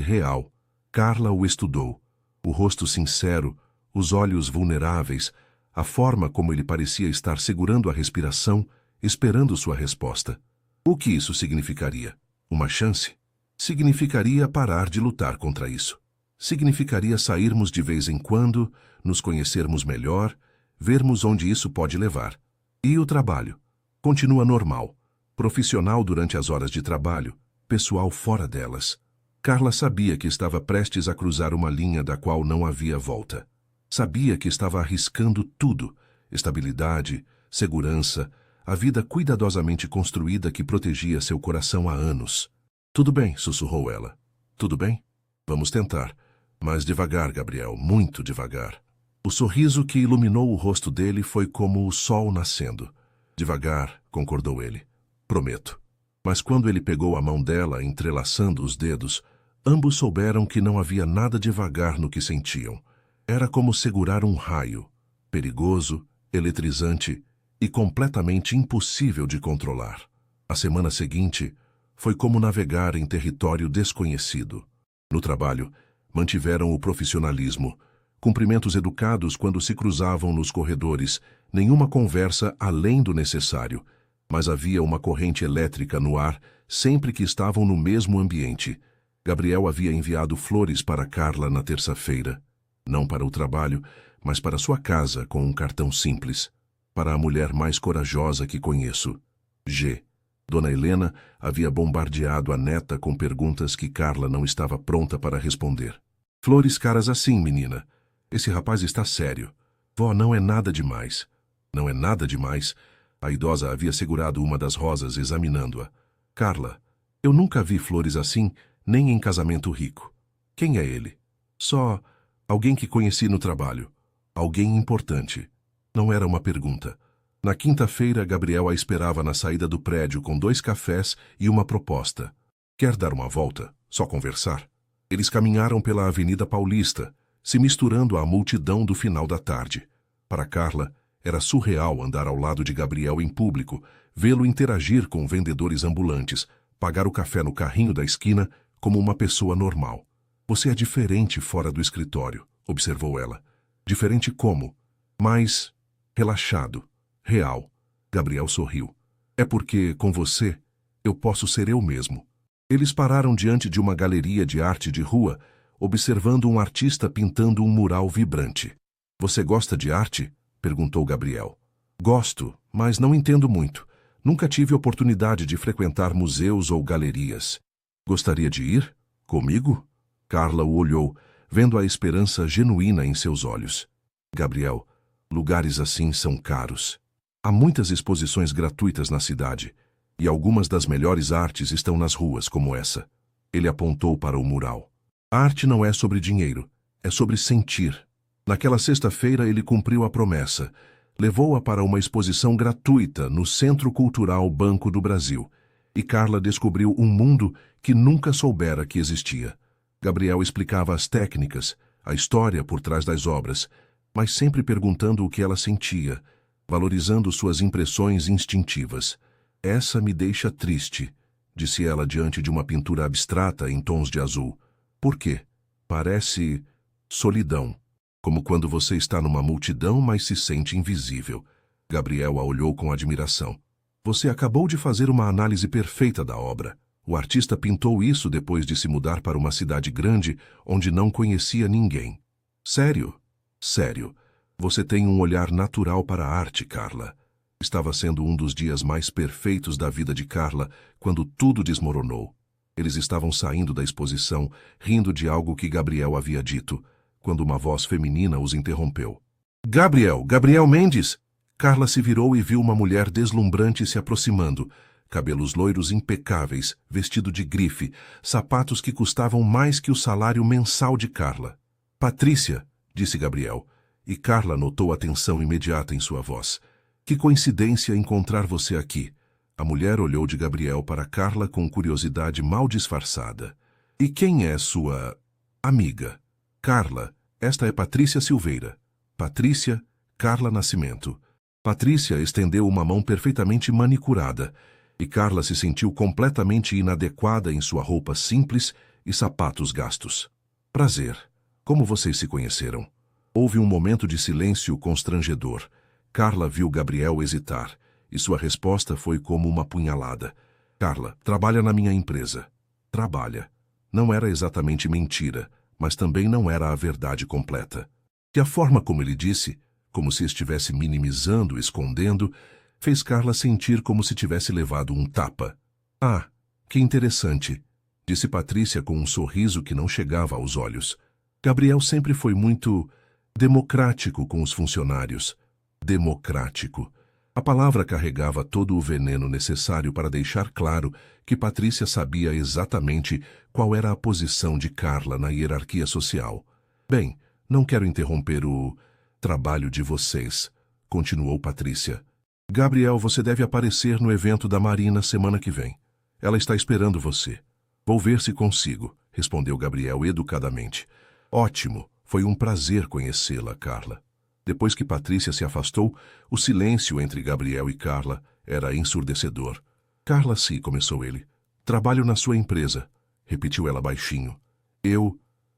real. Carla o estudou. O rosto sincero, os olhos vulneráveis, a forma como ele parecia estar segurando a respiração, esperando sua resposta. O que isso significaria? Uma chance? Significaria parar de lutar contra isso. Significaria sairmos de vez em quando, nos conhecermos melhor, vermos onde isso pode levar. E o trabalho? Continua normal. Profissional durante as horas de trabalho, pessoal fora delas. Carla sabia que estava prestes a cruzar uma linha da qual não havia volta. Sabia que estava arriscando tudo: estabilidade, segurança, a vida cuidadosamente construída que protegia seu coração há anos. Tudo bem, sussurrou ela. Tudo bem? Vamos tentar. Mas devagar, Gabriel, muito devagar. O sorriso que iluminou o rosto dele foi como o sol nascendo. Devagar, concordou ele. Prometo. Mas quando ele pegou a mão dela, entrelaçando os dedos, ambos souberam que não havia nada devagar no que sentiam. Era como segurar um raio, perigoso, eletrizante e completamente impossível de controlar. A semana seguinte foi como navegar em território desconhecido. No trabalho, mantiveram o profissionalismo, cumprimentos educados quando se cruzavam nos corredores, nenhuma conversa além do necessário, mas havia uma corrente elétrica no ar sempre que estavam no mesmo ambiente. Gabriel havia enviado flores para Carla na terça-feira, não para o trabalho, mas para sua casa com um cartão simples, para a mulher mais corajosa que conheço. G. Dona Helena havia bombardeado a neta com perguntas que Carla não estava pronta para responder. Flores caras assim, menina. Esse rapaz está sério. Vó, não é nada demais. Não é nada demais. A idosa havia segurado uma das rosas, examinando-a. Carla, eu nunca vi flores assim, nem em casamento rico. Quem é ele? Só alguém que conheci no trabalho. Alguém importante. Não era uma pergunta. Na quinta-feira, Gabriel a esperava na saída do prédio com 2 cafés e uma proposta. Quer dar uma volta? Só conversar? Eles caminharam pela Avenida Paulista, se misturando à multidão do final da tarde. Para Carla, era surreal andar ao lado de Gabriel em público, vê-lo interagir com vendedores ambulantes, pagar o café no carrinho da esquina como uma pessoa normal. Você é diferente fora do escritório, observou ela. Diferente como? Mais relaxado. Real. Gabriel sorriu. É porque, com você, eu posso ser eu mesmo. Eles pararam diante de uma galeria de arte de rua, observando um artista pintando um mural vibrante. Você gosta de arte? Perguntou Gabriel. Gosto, mas não entendo muito. Nunca tive oportunidade de frequentar museus ou galerias. Gostaria de ir? Comigo? Carla o olhou, vendo a esperança genuína em seus olhos. Gabriel, lugares assim são caros. Há muitas exposições gratuitas na cidade. E algumas das melhores artes estão nas ruas como essa. Ele apontou para o mural. A arte não é sobre dinheiro, é sobre sentir. Naquela sexta-feira ele cumpriu a promessa. Levou-a para uma exposição gratuita no Centro Cultural Banco do Brasil. E Carla descobriu um mundo que nunca soubera que existia. Gabriel explicava as técnicas, a história por trás das obras, mas sempre perguntando o que ela sentia, valorizando suas impressões instintivas. Essa me deixa triste, disse ela diante de uma pintura abstrata em tons de azul. Por quê? Parece solidão, como quando você está numa multidão, mas se sente invisível. Gabriel a olhou com admiração. Você acabou de fazer uma análise perfeita da obra. O artista pintou isso depois de se mudar para uma cidade grande onde não conhecia ninguém. Sério? Sério. Você tem um olhar natural para a arte, Carla. Estava sendo um dos dias mais perfeitos da vida de Carla quando tudo desmoronou. Eles estavam saindo da exposição, rindo de algo que Gabriel havia dito, quando uma voz feminina os interrompeu. Gabriel! Gabriel Mendes! Carla se virou e viu uma mulher deslumbrante se aproximando. Cabelos loiros impecáveis, vestido de grife, sapatos que custavam mais que o salário mensal de Carla. Patrícia, disse Gabriel, e Carla notou a tensão imediata em sua voz. Que coincidência encontrar você aqui. A mulher olhou de Gabriel para Carla com curiosidade mal disfarçada. E quem é sua amiga? Carla, esta é Patrícia Silveira. Patrícia, Carla Nascimento. Patrícia estendeu uma mão perfeitamente manicurada, e Carla se sentiu completamente inadequada em sua roupa simples e sapatos gastos. Prazer. Como vocês se conheceram? Houve um momento de silêncio constrangedor. Carla viu Gabriel hesitar, e sua resposta foi como uma punhalada. Carla, trabalha na minha empresa. Trabalha. Não era exatamente mentira, mas também não era a verdade completa. E a forma como ele disse, como se estivesse minimizando, escondendo, fez Carla sentir como se tivesse levado um tapa. Ah, que interessante, disse Patrícia com um sorriso que não chegava aos olhos. Gabriel sempre foi muito democrático com os funcionários. Democrático. A palavra carregava todo o veneno necessário para deixar claro que Patrícia sabia exatamente qual era a posição de Carla na hierarquia social. Bem, não quero interromper o trabalho de vocês, continuou Patrícia. Gabriel, você deve aparecer no evento da Marina semana que vem. Ela está esperando você. Vou ver se consigo, respondeu Gabriel educadamente. Ótimo, foi um prazer conhecê-la, Carla. Depois que Patrícia se afastou, o silêncio entre Gabriel e Carla era ensurdecedor. Carla, sim, começou ele. Trabalho na sua empresa, repetiu ela baixinho.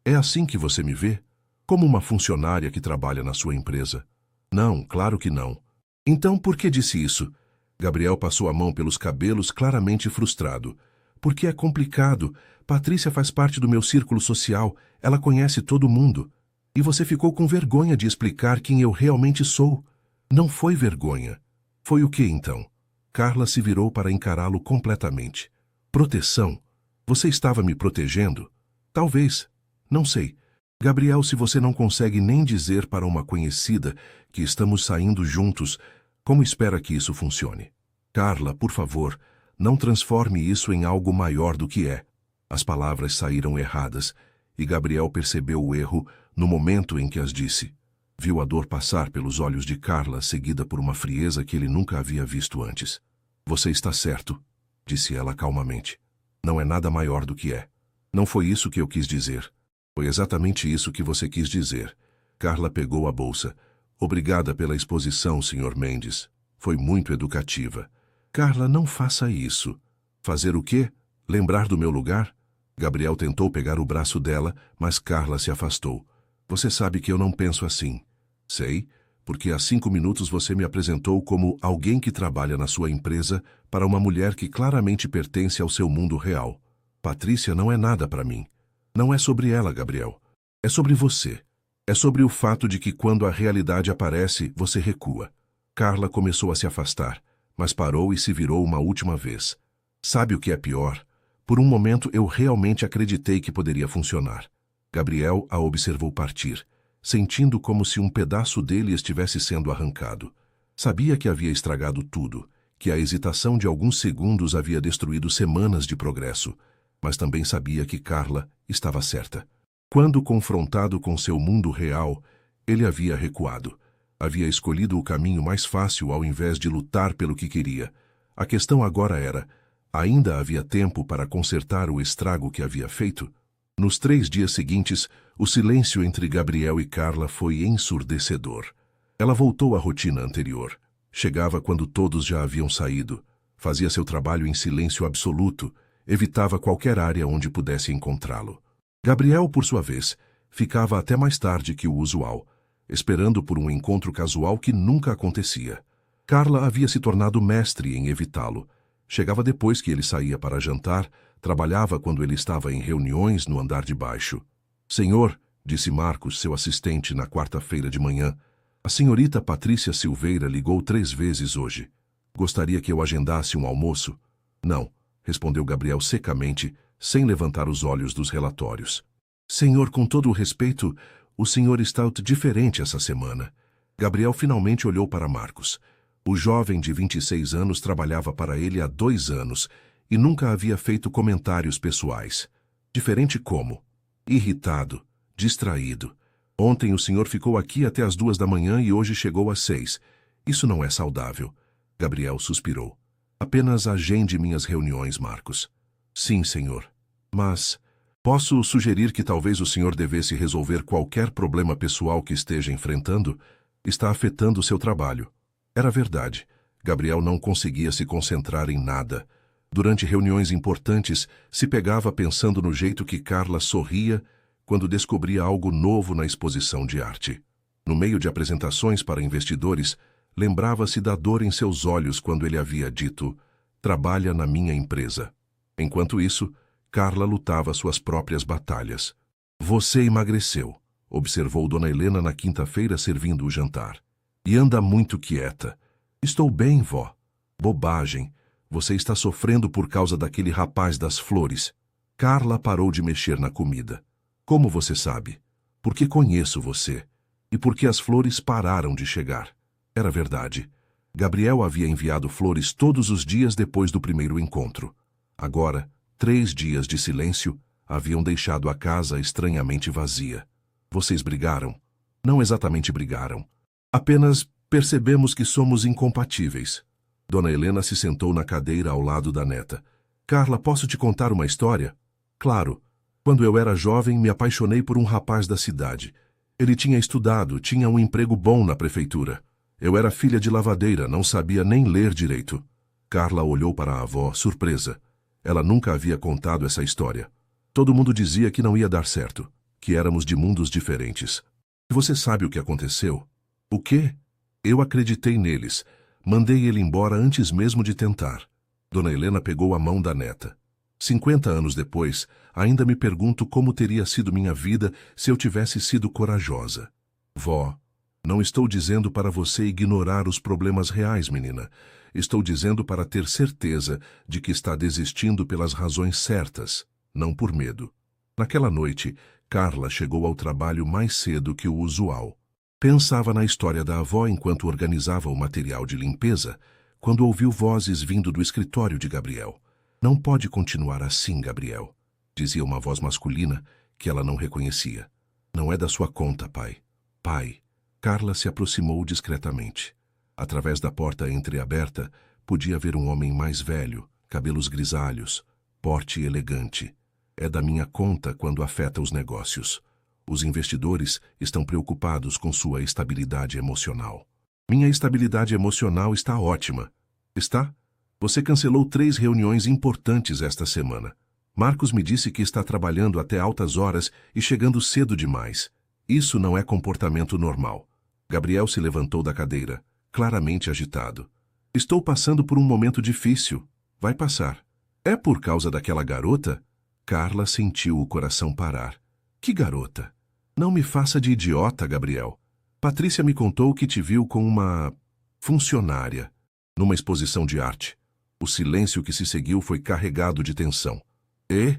É assim que você me vê? Como uma funcionária que trabalha na sua empresa? Não, claro que não. Então por que disse isso? Gabriel passou a mão pelos cabelos, claramente frustrado. Porque é complicado. Patrícia faz parte do meu círculo social, ela conhece todo mundo. E você ficou com vergonha de explicar quem eu realmente sou. Não foi vergonha. Foi o que então? Carla se virou para encará-lo completamente. Proteção? Você estava me protegendo? Talvez. Não sei. Gabriel, se você não consegue nem dizer para uma conhecida que estamos saindo juntos, como espera que isso funcione? Carla, por favor, não transforme isso em algo maior do que é. As palavras saíram erradas, e Gabriel percebeu o erro no momento em que as disse. Viu a dor passar pelos olhos de Carla, seguida por uma frieza que ele nunca havia visto antes. Você está certo, disse ela calmamente. Não é nada maior do que é. Não foi isso que eu quis dizer. Foi exatamente isso que você quis dizer. Carla pegou a bolsa. Obrigada pela exposição, Sr. Mendes. Foi muito educativa. Carla, não faça isso. Fazer o quê? Lembrar do meu lugar? Gabriel tentou pegar o braço dela, mas Carla se afastou. Você sabe que eu não penso assim. Sei, porque há 5 minutos você me apresentou como alguém que trabalha na sua empresa para uma mulher que claramente pertence ao seu mundo real. Patrícia não é nada para mim. Não é sobre ela, Gabriel. É sobre você. É sobre o fato de que quando a realidade aparece, você recua. Carla começou a se afastar, mas parou e se virou uma última vez. Sabe o que é pior? Por um momento eu realmente acreditei que poderia funcionar. Gabriel a observou partir, sentindo como se um pedaço dele estivesse sendo arrancado. Sabia que havia estragado tudo, que a hesitação de alguns segundos havia destruído semanas de progresso, mas também sabia que Carla estava certa. Quando confrontado com seu mundo real, ele havia recuado. Havia escolhido o caminho mais fácil ao invés de lutar pelo que queria. A questão agora era: ainda havia tempo para consertar o estrago que havia feito? Nos 3 dias seguintes, o silêncio entre Gabriel e Carla foi ensurdecedor. Ela voltou à rotina anterior. Chegava quando todos já haviam saído. Fazia seu trabalho em silêncio absoluto. Evitava qualquer área onde pudesse encontrá-lo. Gabriel, por sua vez, ficava até mais tarde que o usual, esperando por um encontro casual que nunca acontecia. Carla havia se tornado mestre em evitá-lo. Chegava depois que ele saía para jantar, trabalhava quando ele estava em reuniões no andar de baixo. Senhor, disse Marcos, seu assistente, na quarta-feira de manhã, a senhorita Patrícia Silveira ligou 3 vezes hoje. Gostaria que eu agendasse um almoço? Não, respondeu Gabriel secamente, sem levantar os olhos dos relatórios. Senhor, com todo o respeito, o senhor está diferente essa semana. Gabriel finalmente olhou para Marcos. O jovem de 26 anos trabalhava para ele há 2 anos e nunca havia feito comentários pessoais. Diferente como? Irritado, distraído. Ontem o senhor ficou aqui até as 2 da manhã e hoje chegou às 6. Isso não é saudável. Gabriel suspirou. Apenas agende minhas reuniões, Marcos. Sim, senhor. Mas posso sugerir que talvez o senhor devesse resolver qualquer problema pessoal que esteja enfrentando? Está afetando seu trabalho. Era verdade. Gabriel não conseguia se concentrar em nada. Durante reuniões importantes, se pegava pensando no jeito que Carla sorria quando descobria algo novo na exposição de arte. No meio de apresentações para investidores, lembrava-se da dor em seus olhos quando ele havia dito: "Trabalha na minha empresa." Enquanto isso, Carla lutava suas próprias batalhas. "Você emagreceu", observou Dona Helena na quinta-feira servindo o jantar. "E anda muito quieta." "Estou bem, vó." "Bobagem. Você está sofrendo por causa daquele rapaz das flores." Carla parou de mexer na comida. "Como você sabe?" "Porque conheço você. E porque as flores pararam de chegar." Era verdade. Gabriel havia enviado flores todos os dias depois do primeiro encontro. Agora, 3 dias de silêncio haviam deixado a casa estranhamente vazia. "Vocês brigaram?" "Não exatamente brigaram. Apenas percebemos que somos incompatíveis." Dona Helena se sentou na cadeira ao lado da neta. "Carla, posso te contar uma história?" "Claro. Quando eu era jovem, me apaixonei por um rapaz da cidade. Ele tinha estudado, tinha um emprego bom na prefeitura. Eu era filha de lavadeira, não sabia nem ler direito." Carla olhou para a avó, surpresa. Ela nunca havia contado essa história. Todo mundo dizia que não ia dar certo, que éramos de mundos diferentes. "E você sabe o que aconteceu?" "O quê?" "Eu acreditei neles. Mandei ele embora antes mesmo de tentar." Dona Helena pegou a mão da neta. 50 anos depois, ainda me pergunto como teria sido minha vida se eu tivesse sido corajosa." "Vó, não estou dizendo para você ignorar os problemas reais, menina. Estou dizendo para ter certeza de que está desistindo pelas razões certas, não por medo." Naquela noite, Carla chegou ao trabalho mais cedo que o usual. Pensava na história da avó enquanto organizava o material de limpeza, quando ouviu vozes vindo do escritório de Gabriel. "Não pode continuar assim, Gabriel", dizia uma voz masculina que ela não reconhecia. "Não é da sua conta, pai." "Pai." Carla se aproximou discretamente. Através da porta entreaberta, podia ver um homem mais velho, cabelos grisalhos, porte elegante. "É da minha conta quando afeta os negócios. Os investidores estão preocupados com sua estabilidade emocional." "Minha estabilidade emocional está ótima." "Está? Você cancelou 3 reuniões importantes esta semana. Marcos me disse que está trabalhando até altas horas e chegando cedo demais. Isso não é comportamento normal." Gabriel se levantou da cadeira, claramente agitado. "Estou passando por um momento difícil. Vai passar." "É por causa daquela garota?" Carla sentiu o coração parar. "Que garota?" "Não me faça de idiota, Gabriel. Patrícia me contou que te viu com uma funcionária numa exposição de arte." O silêncio que se seguiu foi carregado de tensão. E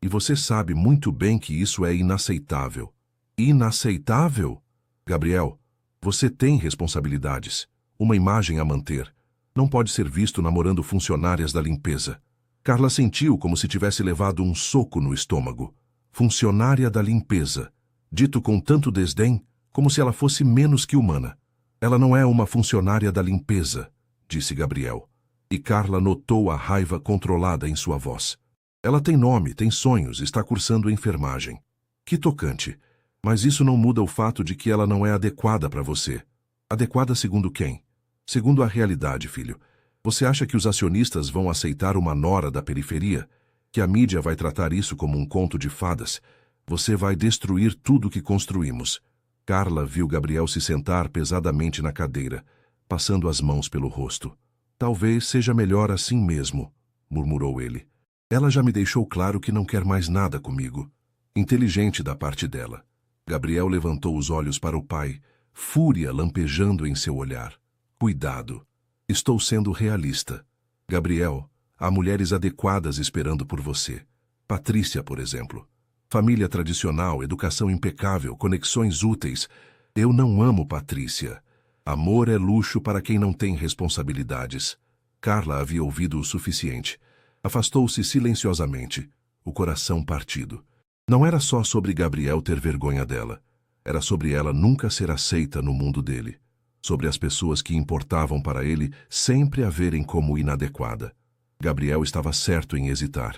você sabe muito bem que isso é inaceitável." "Inaceitável?" "Gabriel, você tem responsabilidades, uma imagem a manter. Não pode ser visto namorando funcionárias da limpeza. Carla sentiu como se tivesse levado um soco no estômago. Funcionária da limpeza. Dito com tanto desdém, como se ela fosse menos que humana. Ela não é uma funcionária da limpeza, disse Gabriel. E Carla notou a raiva controlada em sua voz. Ela tem nome, tem sonhos, está cursando enfermagem. Que tocante. Mas isso não muda o fato de que ela não é adequada para você. Adequada segundo quem? Segundo a realidade, filho. Você acha que os acionistas vão aceitar uma nora da periferia? Que a mídia vai tratar isso como um conto de fadas? Você vai destruir tudo que construímos. Carla viu Gabriel se sentar pesadamente na cadeira, passando as mãos pelo rosto. Talvez seja melhor assim mesmo, murmurou ele. Ela já me deixou claro que não quer mais nada comigo. Inteligente da parte dela. Gabriel levantou os olhos para o pai, fúria lampejando em seu olhar. Cuidado. Estou sendo realista. Gabriel, há mulheres adequadas esperando por você. Patrícia, por exemplo. Família tradicional, educação impecável, conexões úteis. Eu não amo Patrícia. Amor é luxo para quem não tem responsabilidades. Carla havia ouvido o suficiente. Afastou-se silenciosamente, o coração partido. Não era só sobre Gabriel ter vergonha dela. Era sobre ela nunca ser aceita no mundo dele. Sobre as pessoas que importavam para ele sempre a verem como inadequada. Gabriel estava certo em hesitar.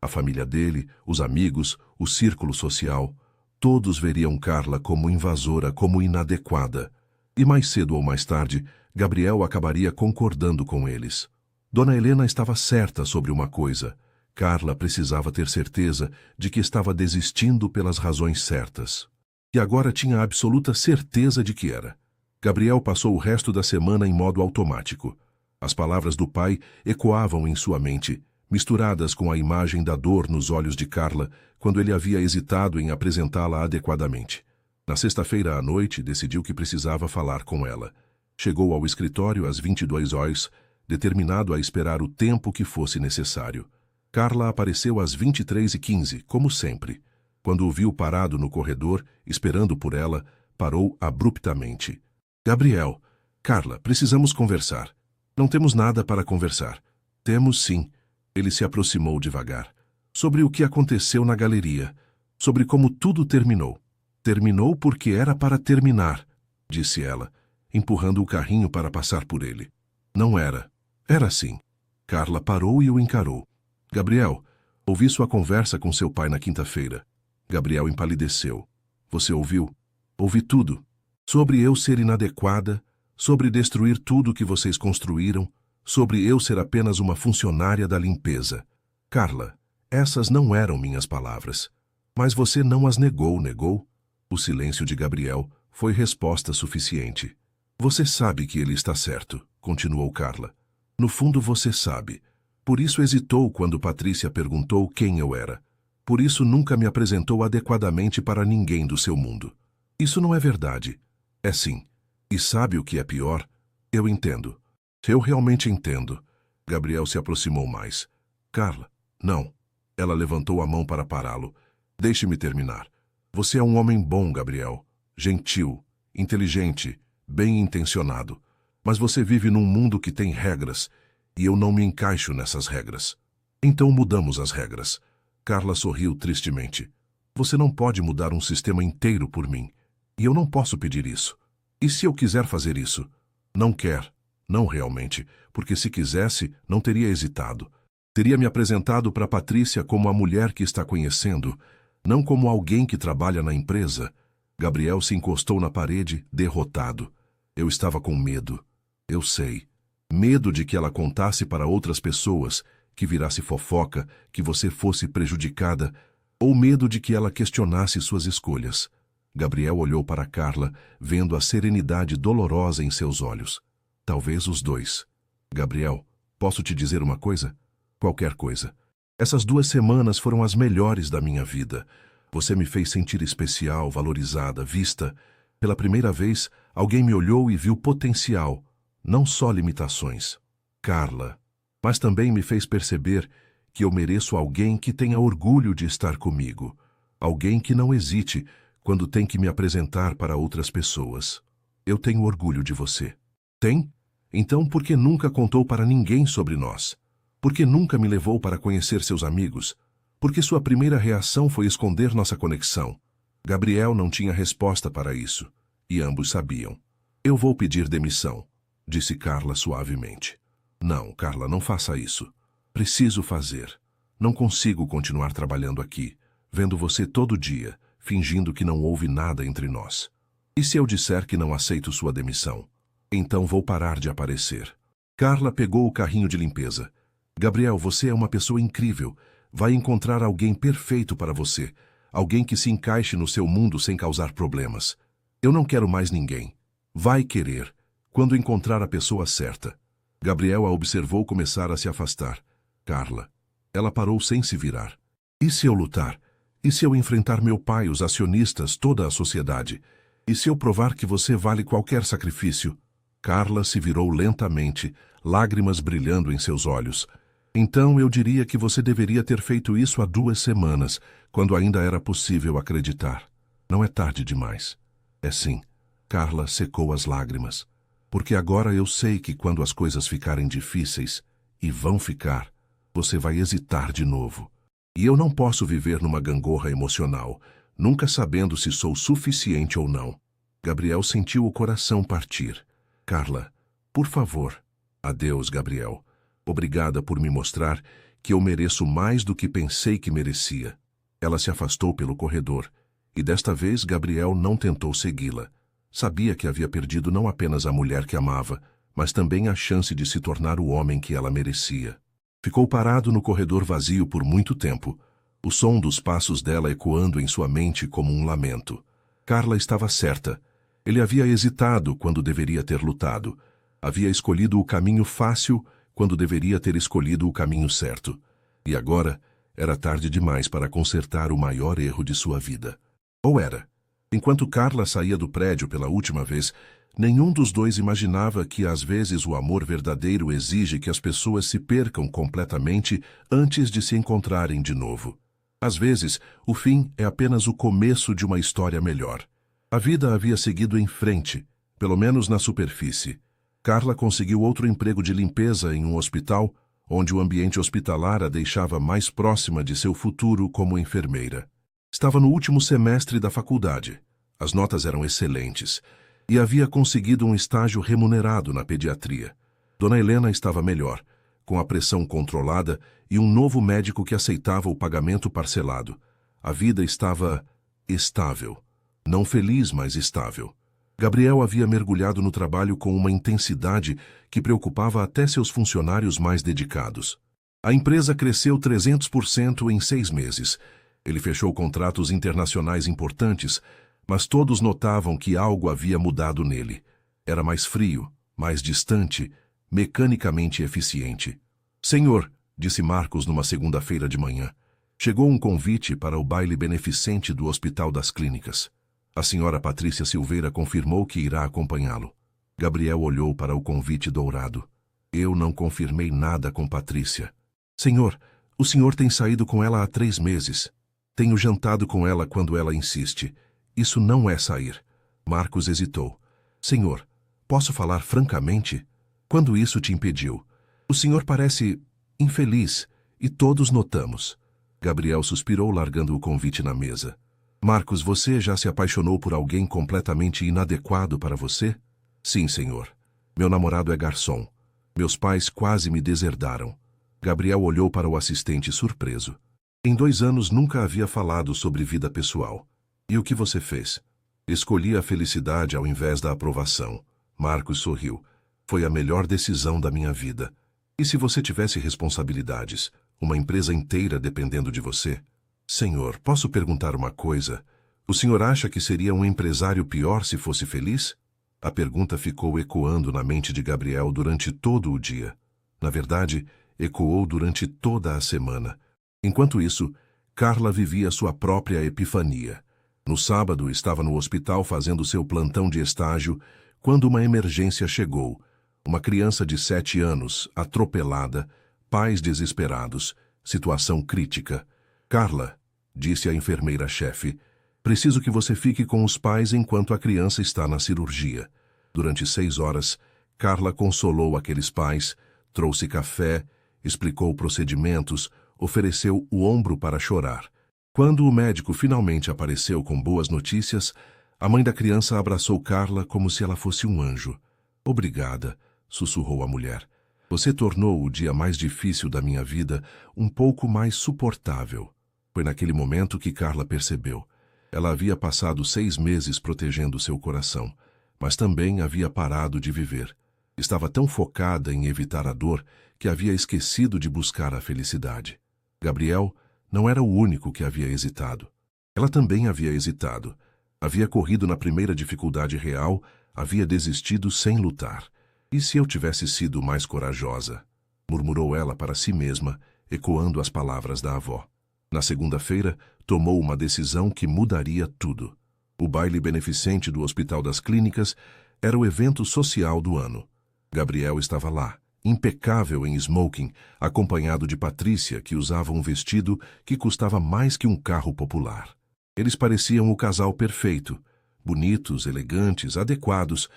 A família dele, os amigos, o círculo social, todos veriam Carla como invasora, como inadequada. E mais cedo ou mais tarde, Gabriel acabaria concordando com eles. Dona Helena estava certa sobre uma coisa. Carla precisava ter certeza de que estava desistindo pelas razões certas. E agora tinha absoluta certeza de que era. Gabriel passou o resto da semana em modo automático. As palavras do pai ecoavam em sua mente, misturadas com a imagem da dor nos olhos de Carla quando ele havia hesitado em apresentá-la adequadamente. Na sexta-feira à noite, decidiu que precisava falar com ela. Chegou ao escritório às 22 horas, determinado a esperar o tempo que fosse necessário. Carla apareceu às 23h15, como sempre. Quando o viu parado no corredor, esperando por ela, parou abruptamente. Gabriel, Carla, precisamos conversar. Não temos nada para conversar. Temos sim. Ele se aproximou devagar. Sobre o que aconteceu na galeria. Sobre como tudo terminou. Terminou porque era para terminar, disse ela, empurrando o carrinho para passar por ele. Não era. Era sim. Carla parou e o encarou. Gabriel, ouvi sua conversa com seu pai na quinta-feira. Gabriel empalideceu. Você ouviu? Ouvi tudo. Sobre eu ser inadequada, sobre destruir tudo que vocês construíram, sobre eu ser apenas uma funcionária da limpeza. Carla, essas não eram minhas palavras. Mas você não as negou, negou? O silêncio de Gabriel foi resposta suficiente. Você sabe que ele está certo, continuou Carla. No fundo você sabe. Por isso hesitou quando Patrícia perguntou quem eu era. Por isso nunca me apresentou adequadamente para ninguém do seu mundo. Isso não é verdade. É sim. E sabe o que é pior? Eu entendo. Eu realmente entendo. Gabriel se aproximou mais. Carla, não. Ela levantou a mão para pará-lo. Deixe-me terminar. Você é um homem bom, Gabriel. Gentil, inteligente, bem-intencionado. Mas você vive num mundo que tem regras, e eu não me encaixo nessas regras. Então mudamos as regras. Carla sorriu tristemente. Você não pode mudar um sistema inteiro por mim. E eu não posso pedir isso. E se eu quiser fazer isso? Não quer. Não realmente, porque se quisesse, não teria hesitado. Teria me apresentado para Patrícia como a mulher que está conhecendo, não como alguém que trabalha na empresa. Gabriel se encostou na parede, derrotado. Eu estava com medo. Eu sei. Medo de que ela contasse para outras pessoas, que virasse fofoca, que você fosse prejudicada, ou medo de que ela questionasse suas escolhas. Gabriel olhou para Carla, vendo a serenidade dolorosa em seus olhos. Talvez os dois. Gabriel, posso te dizer uma coisa? Qualquer coisa. Essas 2 semanas foram as melhores da minha vida. Você me fez sentir especial, valorizada, vista. Pela primeira vez, alguém me olhou e viu potencial, não só limitações. Carla, mas também me fez perceber que eu mereço alguém que tenha orgulho de estar comigo. Alguém que não hesite quando tem que me apresentar para outras pessoas. Eu tenho orgulho de você. Tem? Então por que nunca contou para ninguém sobre nós? Por que nunca me levou para conhecer seus amigos? Por que sua primeira reação foi esconder nossa conexão? Gabriel não tinha resposta para isso, e ambos sabiam. Eu vou pedir demissão, disse Carla suavemente. Não, Carla, não faça isso. Preciso fazer. Não consigo continuar trabalhando aqui, vendo você todo dia, fingindo que não houve nada entre nós. E se eu disser que não aceito sua demissão? Então vou parar de aparecer. Carla pegou o carrinho de limpeza. Gabriel, você é uma pessoa incrível. Vai encontrar alguém perfeito para você. Alguém que se encaixe no seu mundo sem causar problemas. Eu não quero mais ninguém. Vai querer, quando encontrar a pessoa certa. Gabriel a observou começar a se afastar. Carla. Ela parou sem se virar. E se eu lutar? E se eu enfrentar meu pai, os acionistas, toda a sociedade? E se eu provar que você vale qualquer sacrifício? Carla se virou lentamente, lágrimas brilhando em seus olhos. Então eu diria que você deveria ter feito isso há 2 semanas, quando ainda era possível acreditar. Não é tarde demais. É sim. Carla secou as lágrimas. Porque agora eu sei que quando as coisas ficarem difíceis, e vão ficar, você vai hesitar de novo. E eu não posso viver numa gangorra emocional, nunca sabendo se sou suficiente ou não. Gabriel sentiu o coração partir. Carla, por favor. Adeus, Gabriel. Obrigada por me mostrar que eu mereço mais do que pensei que merecia. Ela se afastou pelo corredor, e desta vez Gabriel não tentou segui-la. Sabia que havia perdido não apenas a mulher que amava, mas também a chance de se tornar o homem que ela merecia. Ficou parado no corredor vazio por muito tempo, o som dos passos dela ecoando em sua mente como um lamento. Carla estava certa. Ele havia hesitado quando deveria ter lutado. Havia escolhido o caminho fácil quando deveria ter escolhido o caminho certo. E agora era tarde demais para consertar o maior erro de sua vida. Ou era? Enquanto Carla saía do prédio pela última vez, nenhum dos dois imaginava que às vezes o amor verdadeiro exige que as pessoas se percam completamente antes de se encontrarem de novo. Às vezes, o fim é apenas o começo de uma história melhor. A vida havia seguido em frente, pelo menos na superfície. Carla conseguiu outro emprego de limpeza em um hospital, onde o ambiente hospitalar a deixava mais próxima de seu futuro como enfermeira. Estava no último semestre da faculdade. As notas eram excelentes e havia conseguido um estágio remunerado na pediatria. Dona Helena estava melhor, com a pressão controlada e um novo médico que aceitava o pagamento parcelado. A vida estava estável. Não feliz, mas estável. Gabriel havia mergulhado no trabalho com uma intensidade que preocupava até seus funcionários mais dedicados. A empresa cresceu 300% em 6 meses. Ele fechou contratos internacionais importantes, mas todos notavam que algo havia mudado nele. Era mais frio, mais distante, mecanicamente eficiente. Senhor, disse Marcos numa segunda-feira de manhã, chegou um convite para o baile beneficente do Hospital das Clínicas. A senhora Patrícia Silveira confirmou que irá acompanhá-lo. Gabriel olhou para o convite dourado. Eu não confirmei nada com Patrícia. Senhor, o senhor tem saído com ela há 3 meses. Tenho jantado com ela quando ela insiste. Isso não é sair. Marcos hesitou. Senhor, posso falar francamente? Quando isso te impediu? O senhor parece infeliz, e todos notamos. Gabriel suspirou, largando o convite na mesa. Marcos, você já se apaixonou por alguém completamente inadequado para você? Sim, senhor. Meu namorado é garçom. Meus pais quase me deserdaram. Gabriel olhou para o assistente surpreso. Em 2 anos nunca havia falado sobre vida pessoal. E o que você fez? Escolhi a felicidade ao invés da aprovação. Marcos sorriu. Foi a melhor decisão da minha vida. E se você tivesse responsabilidades, uma empresa inteira dependendo de você? Senhor, posso perguntar uma coisa? O senhor acha que seria um empresário pior se fosse feliz? A pergunta ficou ecoando na mente de Gabriel durante todo o dia. Na verdade, ecoou durante toda a semana. Enquanto isso, Carla vivia sua própria epifania. No sábado, estava no hospital fazendo seu plantão de estágio, quando uma emergência chegou. Uma criança de 7 anos, atropelada, pais desesperados, situação crítica. Carla, disse a enfermeira-chefe, preciso que você fique com os pais enquanto a criança está na cirurgia. Durante 6 horas, Carla consolou aqueles pais, trouxe café, explicou procedimentos, ofereceu o ombro para chorar. Quando o médico finalmente apareceu com boas notícias, a mãe da criança abraçou Carla como se ela fosse um anjo. Obrigada, sussurrou a mulher. Você tornou o dia mais difícil da minha vida um pouco mais suportável. Foi naquele momento que Carla percebeu. Ela havia passado 6 meses protegendo seu coração, mas também havia parado de viver. Estava tão focada em evitar a dor que havia esquecido de buscar a felicidade. Gabriel não era o único que havia hesitado. Ela também havia hesitado. Havia corrido na primeira dificuldade real, havia desistido sem lutar. E se eu tivesse sido mais corajosa? Murmurou ela para si mesma, ecoando as palavras da avó. Na segunda-feira, tomou uma decisão que mudaria tudo. O baile beneficente do Hospital das Clínicas era o evento social do ano. Gabriel estava lá, impecável em smoking, acompanhado de Patrícia, que usava um vestido que custava mais que um carro popular. Eles pareciam o casal perfeito, bonitos, elegantes, adequados,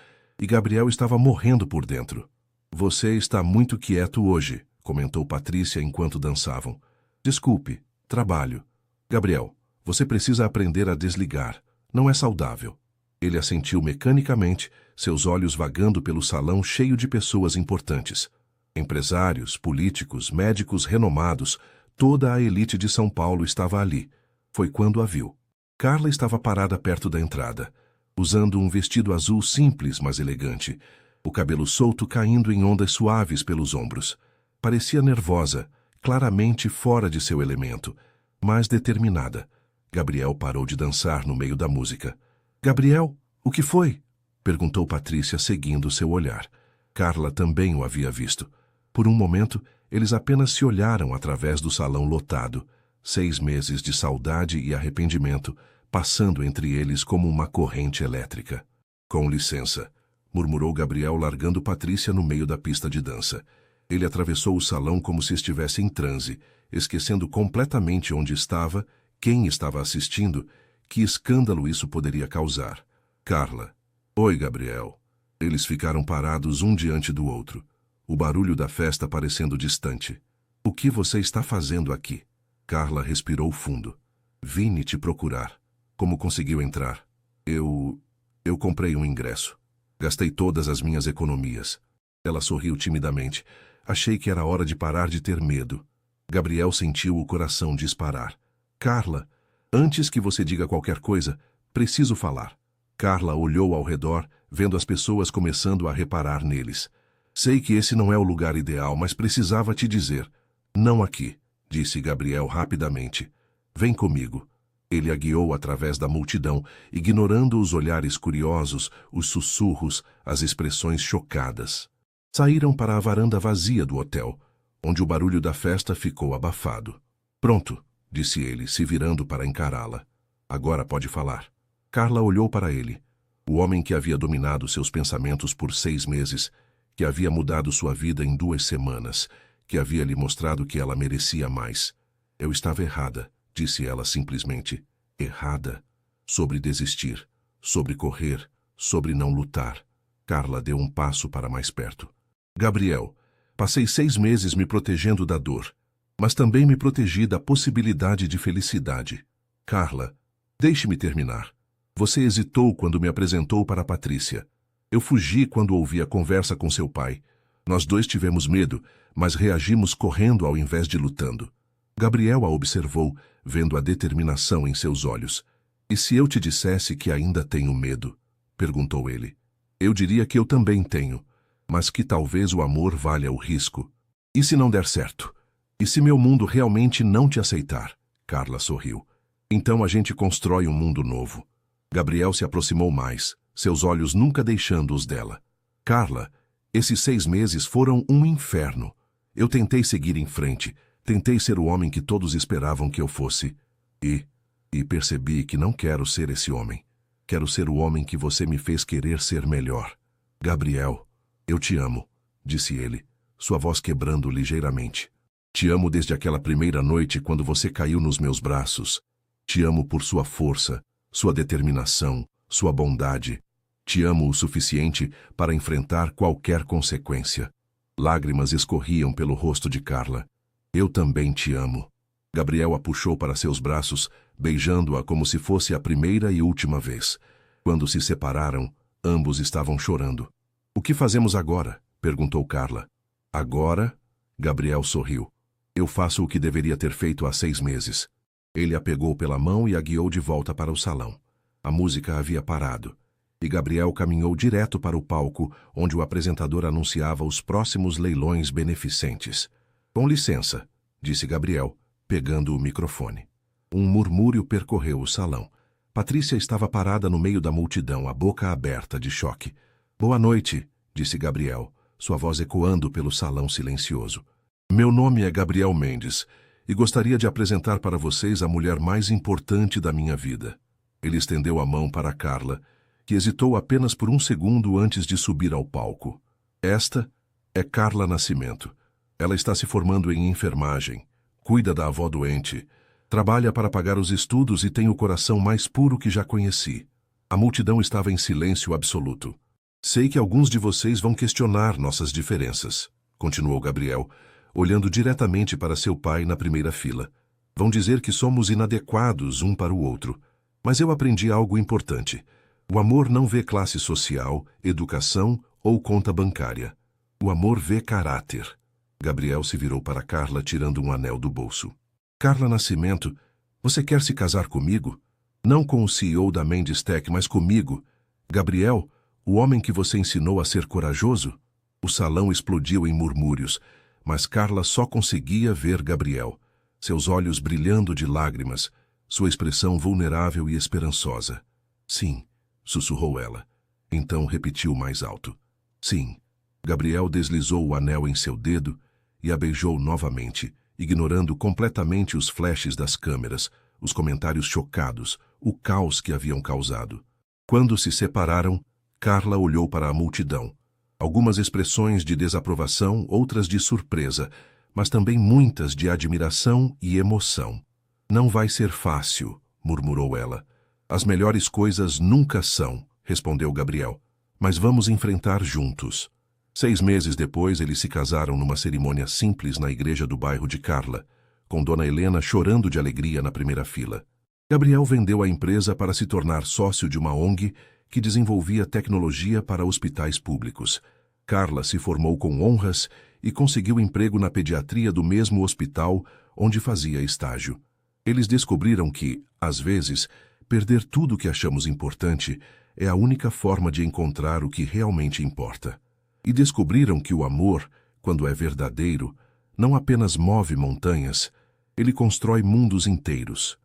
e Gabriel estava morrendo por dentro. Você está muito quieto hoje, comentou Patrícia enquanto dançavam. Desculpe, trabalho. Gabriel, você precisa aprender a desligar. Não é saudável. Ele assentiu mecanicamente, seus olhos vagando pelo salão cheio de pessoas importantes. Empresários, políticos, médicos renomados, toda a elite de São Paulo estava ali. Foi quando a viu. Carla estava parada perto da entrada, usando um vestido azul simples, mas elegante, o cabelo solto caindo em ondas suaves pelos ombros. Parecia nervosa, claramente fora de seu elemento, mas determinada. Gabriel parou de dançar no meio da música. Gabriel, o que foi? Perguntou Patrícia, seguindo seu olhar. Carla também o havia visto. Por um momento, eles apenas se olharam através do salão lotado. 6 meses de saudade e arrependimento, passando entre eles como uma corrente elétrica. Com licença, murmurou Gabriel, largando Patrícia no meio da pista de dança. Ele atravessou o salão como se estivesse em transe, esquecendo completamente onde estava, quem estava assistindo, que escândalo isso poderia causar. Carla. Oi, Gabriel. Eles ficaram parados um diante do outro, o barulho da festa parecendo distante. O que você está fazendo aqui? Carla respirou fundo. Vim te procurar. Como conseguiu entrar? Eu comprei um ingresso. Gastei todas as minhas economias. Ela sorriu timidamente. Achei que era hora de parar de ter medo. Gabriel sentiu o coração disparar. Carla, antes que você diga qualquer coisa, preciso falar. Carla olhou ao redor, vendo as pessoas começando a reparar neles. Sei que esse não é o lugar ideal, mas precisava te dizer. Não aqui, disse Gabriel rapidamente. Vem comigo. Ele a guiou através da multidão, ignorando os olhares curiosos, os sussurros, as expressões chocadas. Saíram para a varanda vazia do hotel, onde o barulho da festa ficou abafado. Pronto, disse ele, se virando para encará-la. Agora pode falar. Carla olhou para ele. O homem que havia dominado seus pensamentos por 6 meses, que havia mudado sua vida em 2 semanas, que havia lhe mostrado que ela merecia mais. Eu estava errada, disse ela simplesmente. Errada. Sobre desistir, sobre correr, sobre não lutar. Carla deu um passo para mais perto. Gabriel, passei 6 meses me protegendo da dor, mas também me protegi da possibilidade de felicidade. Carla, deixe-me terminar. Você hesitou quando me apresentou para Patrícia. Eu fugi quando ouvi a conversa com seu pai. Nós 2 tivemos medo, mas reagimos correndo ao invés de lutando. Gabriel a observou, vendo a determinação em seus olhos. E se eu te dissesse que ainda tenho medo? Perguntou ele. Eu diria que eu também tenho, mas que talvez o amor valha o risco. E se não der certo? E se meu mundo realmente não te aceitar? Carla sorriu. Então a gente constrói um mundo novo. Gabriel se aproximou mais, seus olhos nunca deixando os dela. Carla, esses 6 meses foram um inferno. Eu tentei seguir em frente, tentei ser o homem que todos esperavam que eu fosse. E percebi que não quero ser esse homem. Quero ser o homem que você me fez querer ser melhor. Gabriel, eu te amo, disse ele, sua voz quebrando ligeiramente. Te amo desde aquela primeira noite quando você caiu nos meus braços. Te amo por sua força, sua determinação, sua bondade. Te amo o suficiente para enfrentar qualquer consequência. Lágrimas escorriam pelo rosto de Carla. Eu também te amo. Gabriel a puxou para seus braços, beijando-a como se fosse a primeira e última vez. Quando se separaram, ambos estavam chorando. O que fazemos agora? Perguntou Carla. Agora? Gabriel sorriu. Eu faço o que deveria ter feito há 6 meses. Ele a pegou pela mão e a guiou de volta para o salão. A música havia parado, e Gabriel caminhou direto para o palco, onde o apresentador anunciava os próximos leilões beneficentes. Com licença, disse Gabriel, pegando o microfone. Um murmúrio percorreu o salão. Patrícia estava parada no meio da multidão, a boca aberta de choque. Boa noite, disse Gabriel, sua voz ecoando pelo salão silencioso. Meu nome é Gabriel Mendes, e gostaria de apresentar para vocês a mulher mais importante da minha vida. Ele estendeu a mão para Carla, que hesitou apenas por um segundo antes de subir ao palco. Esta é Carla Nascimento. Ela está se formando em enfermagem, cuida da avó doente, trabalha para pagar os estudos e tem o coração mais puro que já conheci. A multidão estava em silêncio absoluto. Sei que alguns de vocês vão questionar nossas diferenças, continuou Gabriel, olhando diretamente para seu pai na primeira fila. Vão dizer que somos inadequados um para o outro. Mas eu aprendi algo importante. O amor não vê classe social, educação ou conta bancária. O amor vê caráter. Gabriel se virou para Carla, tirando um anel do bolso. Carla Nascimento, você quer se casar comigo? Não com o CEO da Mendes Tech, mas comigo. Gabriel, o homem que você ensinou a ser corajoso? O salão explodiu em murmúrios, mas Carla só conseguia ver Gabriel, seus olhos brilhando de lágrimas, sua expressão vulnerável e esperançosa. Sim, sussurrou ela. Então repetiu mais alto. Sim. Gabriel deslizou o anel em seu dedo e a beijou novamente, ignorando completamente os flashes das câmeras, os comentários chocados, o caos que haviam causado. Quando se separaram, Carla olhou para a multidão. Algumas expressões de desaprovação, outras de surpresa, mas também muitas de admiração e emoção. Não vai ser fácil, murmurou ela. As melhores coisas nunca são, respondeu Gabriel. Mas vamos enfrentar juntos. 6 meses depois, eles se casaram numa cerimônia simples na igreja do bairro de Carla, com Dona Helena chorando de alegria na primeira fila. Gabriel vendeu a empresa para se tornar sócio de uma ONG que desenvolvia tecnologia para hospitais públicos. Carla se formou com honras e conseguiu emprego na pediatria do mesmo hospital onde fazia estágio. Eles descobriram que, às vezes, perder tudo o que achamos importante é a única forma de encontrar o que realmente importa. E descobriram que o amor, quando é verdadeiro, não apenas move montanhas, ele constrói mundos inteiros.